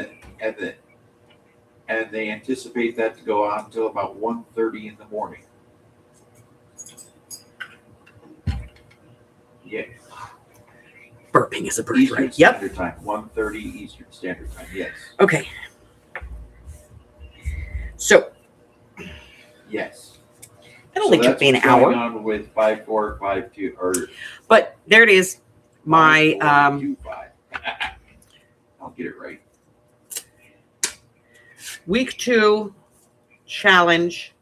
Speaker 1: they anticipate that to go on until about 1:30 in the morning. Yeah,
Speaker 2: Burping is a
Speaker 1: Eastern
Speaker 2: birthright. Yep.
Speaker 1: Standard Time, 1:30 Eastern Standard Time. Yes.
Speaker 2: Okay. So
Speaker 1: Yes.
Speaker 2: it only took me an
Speaker 1: what's going
Speaker 2: hour.
Speaker 1: on with 5452 or
Speaker 2: But there it is. My
Speaker 1: 5425. I'll get it right.
Speaker 2: week 2 challenge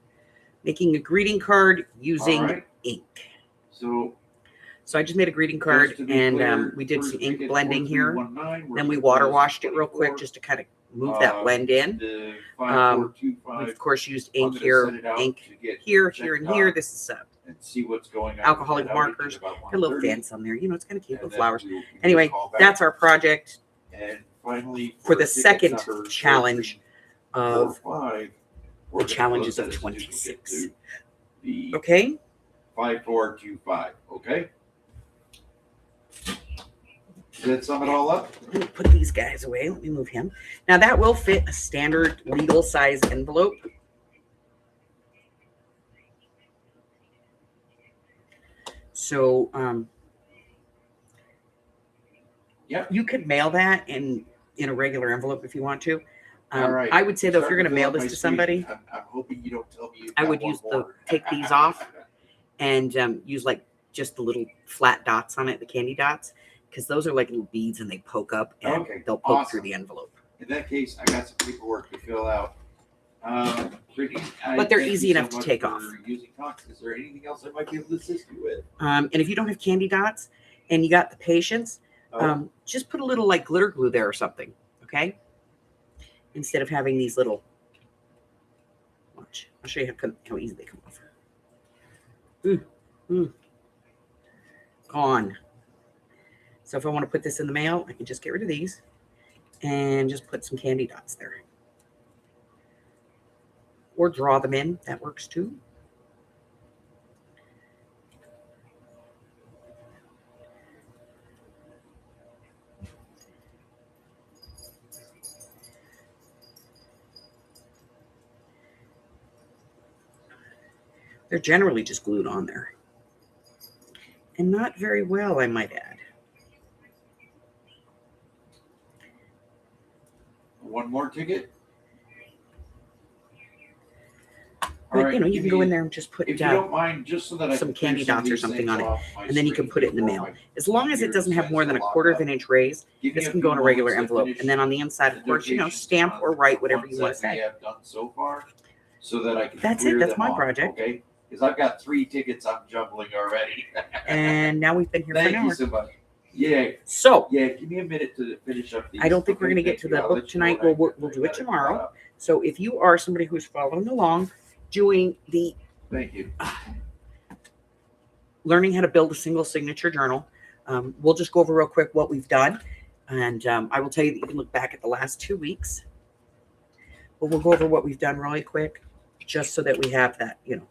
Speaker 2: Making a greeting card using
Speaker 1: All right.
Speaker 2: ink.
Speaker 1: So
Speaker 2: So I just made a greeting card,
Speaker 1: just to be
Speaker 2: and
Speaker 1: clear,
Speaker 2: we did
Speaker 1: first
Speaker 2: some ink
Speaker 1: ticket,
Speaker 2: blending here.
Speaker 1: 4319,
Speaker 2: Then we
Speaker 1: we're
Speaker 2: water washed it real
Speaker 1: 2024.
Speaker 2: quick just to kind of move that blend in.
Speaker 1: The
Speaker 2: We
Speaker 1: 5425.
Speaker 2: of course used
Speaker 1: I'm
Speaker 2: ink
Speaker 1: gonna
Speaker 2: here,
Speaker 1: send it out
Speaker 2: ink
Speaker 1: to get
Speaker 2: here,
Speaker 1: checked
Speaker 2: here, and here.
Speaker 1: out
Speaker 2: This is
Speaker 1: and see what's going on.
Speaker 2: alcoholic
Speaker 1: with that outage
Speaker 2: markers.
Speaker 1: at about
Speaker 2: got a little
Speaker 1: 1:30,
Speaker 2: fence on there. You know, it's kind of cute
Speaker 1: and
Speaker 2: with
Speaker 1: then
Speaker 2: flowers.
Speaker 1: we will give you a
Speaker 2: Anyway,
Speaker 1: call back.
Speaker 2: that's our project
Speaker 1: And finally,
Speaker 2: for the
Speaker 1: ticket
Speaker 2: second
Speaker 1: number
Speaker 2: challenge of
Speaker 1: 4345,
Speaker 2: the challenges of
Speaker 1: 26.
Speaker 2: 26.
Speaker 1: The
Speaker 2: Okay.
Speaker 1: 5425. Okay. Does that sum it all up?
Speaker 2: Let me put these guys away. Let me move him. Now that will fit a standard legal size envelope. So
Speaker 1: Yep.
Speaker 2: you could mail that in a regular envelope if you want to.
Speaker 1: All right.
Speaker 2: I would say though, if
Speaker 1: Start
Speaker 2: you're going to mail
Speaker 1: fill up
Speaker 2: this
Speaker 1: my
Speaker 2: to somebody,
Speaker 1: screen. I'm hoping you don't tell me you've
Speaker 2: I
Speaker 1: got
Speaker 2: would
Speaker 1: one
Speaker 2: use
Speaker 1: more.
Speaker 2: take these off and use like just the little flat dots on it, the candy dots, because those are like little beads and they poke up and
Speaker 1: Okay,
Speaker 2: they'll poke through
Speaker 1: awesome.
Speaker 2: the envelope.
Speaker 1: In that case, I got some paperwork to fill out. Brittany,
Speaker 2: But they're
Speaker 1: thank you
Speaker 2: easy
Speaker 1: so
Speaker 2: enough to
Speaker 1: much
Speaker 2: take
Speaker 1: for
Speaker 2: off.
Speaker 1: Using Cox. Is there anything else I might be able to assist you with?
Speaker 2: And if you don't have candy dots and you got the patience, just put a little like glitter glue there or something, okay? Instead of having these little, watch, I'll show you how easy they come off. Gone. So if I want to put this in the mail, I can just get rid of these and just put some candy dots there. Or draw them in, that works too. They're generally just glued on there. And not very well, I might add.
Speaker 1: One more ticket?
Speaker 2: But, you know, you can go in there and just put
Speaker 1: If you don't mind, just so that I
Speaker 2: some
Speaker 1: can
Speaker 2: candy
Speaker 1: clear some of
Speaker 2: dots or
Speaker 1: these
Speaker 2: something
Speaker 1: things
Speaker 2: on it,
Speaker 1: off my
Speaker 2: and then you can
Speaker 1: screen
Speaker 2: put it in the
Speaker 1: before
Speaker 2: mail.
Speaker 1: my
Speaker 2: As long as it doesn't have more than a
Speaker 1: computer
Speaker 2: quarter of
Speaker 1: decides
Speaker 2: an inch raise,
Speaker 1: Give me
Speaker 2: this
Speaker 1: a
Speaker 2: can
Speaker 1: few
Speaker 2: go in a regular
Speaker 1: moments to
Speaker 2: envelope.
Speaker 1: finish
Speaker 2: And then on the inside,
Speaker 1: the
Speaker 2: of course, you know,
Speaker 1: notations
Speaker 2: stamp
Speaker 1: on
Speaker 2: or write whatever
Speaker 1: ones
Speaker 2: you want to
Speaker 1: that we
Speaker 2: say.
Speaker 1: have done so far, so that I can
Speaker 2: That's
Speaker 1: clear
Speaker 2: it. That's
Speaker 1: them
Speaker 2: my
Speaker 1: off,
Speaker 2: project.
Speaker 1: Okay, because I've got 3 tickets I'm jumbling already.
Speaker 2: And now we've been here for an
Speaker 1: Thank you
Speaker 2: hour.
Speaker 1: so much. Yeah,
Speaker 2: So
Speaker 1: give me a minute to finish up these.
Speaker 2: I don't think we're
Speaker 1: Okay,
Speaker 2: going to get
Speaker 1: thank
Speaker 2: to
Speaker 1: you.
Speaker 2: the
Speaker 1: I'll
Speaker 2: book
Speaker 1: let you know
Speaker 2: tonight.
Speaker 1: when I
Speaker 2: We'll do
Speaker 1: got
Speaker 2: it
Speaker 1: caught
Speaker 2: tomorrow.
Speaker 1: up.
Speaker 2: So if you are somebody who's following along, doing the
Speaker 1: Thank you.
Speaker 2: learning how to build a single signature journal, we'll just go over real quick what we've done. And I will tell you that you can look back at the last 2 weeks. But we'll go over what we've done really quick, just so that we have that, you know,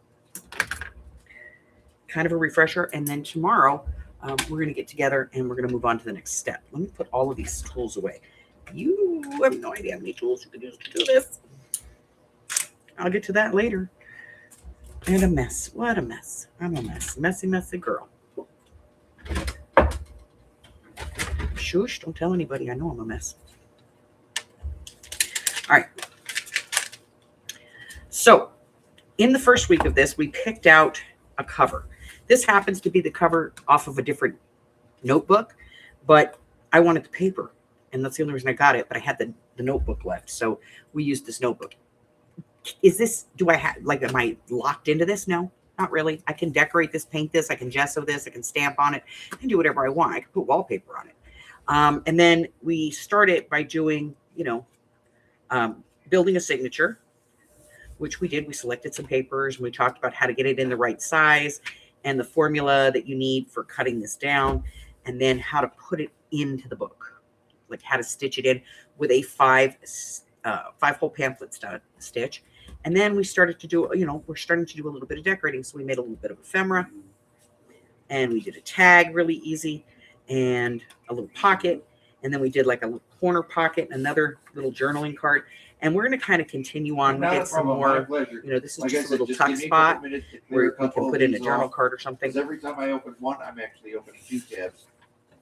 Speaker 2: kind of a refresher. And then tomorrow, we're going to get together and we're going to move on to the next step. Let me put all of these tools away. You have no idea how many tools you can use to do this. I'll get to that later. And a mess. What a mess. I'm a mess. Messy, messy girl. Shush, don't tell anybody. I know I'm a mess. All right. So, in the first week of this, we picked out a cover. This happens to be the cover off of a different notebook, but I wanted the paper, and that's the only reason I got it, but I had the notebook left, so we used this notebook. Is this, do I have, like, am I locked into this? No, not really. I can decorate this, paint this, I can gesso this, I can stamp on it, I can do whatever I want. I can put wallpaper on it. And then we started by doing, you know, building a signature, which we did. We selected some papers and we talked about how to get it in the right size and the formula that you need for cutting this down, and then how to put it into the book, like how to stitch it in with a 5-hole pamphlet stitch. And then we started to do, you know, we're starting to do a little bit of decorating. So we made a little bit of ephemera and we did a tag really easy and a little pocket. And then we did like a little corner pocket, another little journaling card. And we're going to kind of continue on. We
Speaker 1: Not a
Speaker 2: get some
Speaker 1: problem,
Speaker 2: more,
Speaker 1: my pleasure.
Speaker 2: you know, this is
Speaker 1: Like I
Speaker 2: just a
Speaker 1: said,
Speaker 2: little
Speaker 1: just
Speaker 2: tuck
Speaker 1: give me a
Speaker 2: spot
Speaker 1: couple minutes to clear
Speaker 2: where
Speaker 1: a
Speaker 2: you
Speaker 1: couple
Speaker 2: can
Speaker 1: of
Speaker 2: put in a
Speaker 1: these
Speaker 2: journal
Speaker 1: off,
Speaker 2: card or something.
Speaker 1: because every time I open one, I'm actually opening 2 tabs.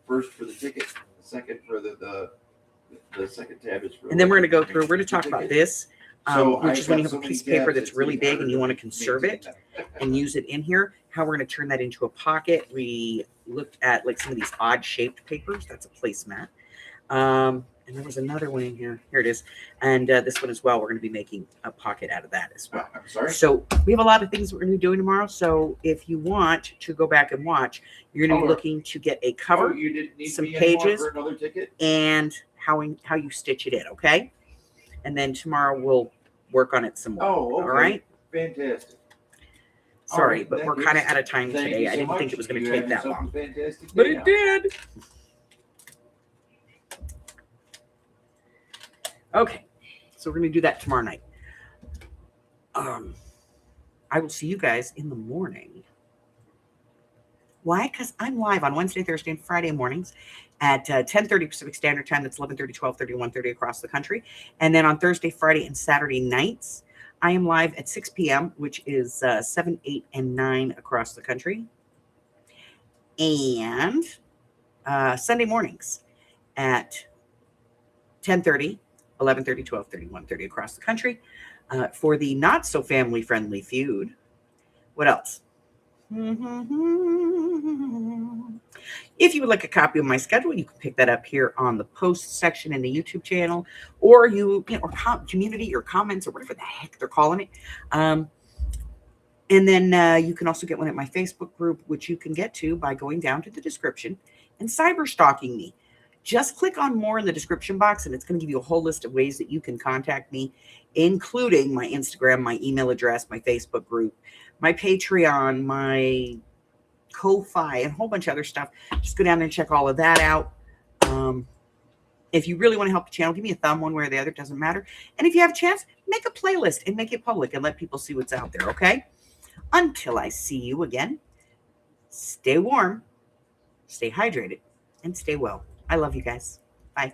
Speaker 1: First for the ticket, the second for the second tab is for.
Speaker 2: And then we're going to go through, we're going to talk about this,
Speaker 1: So
Speaker 2: which
Speaker 1: I
Speaker 2: is when you
Speaker 1: got
Speaker 2: have a
Speaker 1: so
Speaker 2: piece of
Speaker 1: many
Speaker 2: paper
Speaker 1: tabs,
Speaker 2: that's
Speaker 1: it's
Speaker 2: really
Speaker 1: getting
Speaker 2: big and you want to
Speaker 1: harder
Speaker 2: conserve it
Speaker 1: maintain them.
Speaker 2: and use it in here. How we're going to turn that into a pocket. We looked at like some of these odd shaped papers. That's a placemat. And there was another one in here. Here it is. And this one as well. We're going to be making a pocket out of that as well.
Speaker 1: I'm sorry.
Speaker 2: So we have a lot of things we're going to be doing tomorrow. So if you want to go back and watch, you're going to be looking to get a cover,
Speaker 1: you didn't need
Speaker 2: some
Speaker 1: me anymore
Speaker 2: pages,
Speaker 1: for another ticket?
Speaker 2: and how you stitch it in, okay? And then tomorrow we'll work on it some more.
Speaker 1: Oh, okay.
Speaker 2: All right?
Speaker 1: Fantastic.
Speaker 2: Sorry,
Speaker 1: All right,
Speaker 2: but we're kind of out of time
Speaker 1: Thank
Speaker 2: today.
Speaker 1: you
Speaker 2: I
Speaker 1: so
Speaker 2: didn't think
Speaker 1: much.
Speaker 2: it was going to
Speaker 1: You
Speaker 2: take
Speaker 1: have
Speaker 2: that
Speaker 1: yourself
Speaker 2: long.
Speaker 1: a fantastic
Speaker 2: But
Speaker 1: day
Speaker 2: it
Speaker 1: now.
Speaker 2: did. Okay, so we're going to do that tomorrow night. I will see you guys in the morning. Why? Because I'm live on Wednesday, Thursday, and Friday mornings at 10:30 Pacific Standard Time. That's 11:30, 12:30, 1:30 across the country. And then on Thursday, Friday, and Saturday nights, I am live at 6 p.m., which is 7, 8, and 9 across the country. And Sunday mornings at 10:30, 11:30, 12:30, 1:30 across the country for the not so family friendly feud. What else? If you would like a copy of my schedule, you can pick that up here on the post section in the YouTube channel, or community or comments or whatever the heck they're calling it. And then you can also get one at my Facebook group, which you can get to by going down to the description and cyber stalking me. Just click on more in the description box, and it's going to give you a whole list of ways that you can contact me, including my Instagram, my email address, my Facebook group, my Patreon, my Ko-Fi, and a whole bunch of other stuff. Just go down there and check all of that out. If you really want to help the channel, give me a thumb one way or the other. It doesn't matter. And if you have a chance, make a playlist and make it public and let people see what's out there, okay? Until I see you again, stay warm, stay hydrated, and stay well. I love you guys. Bye.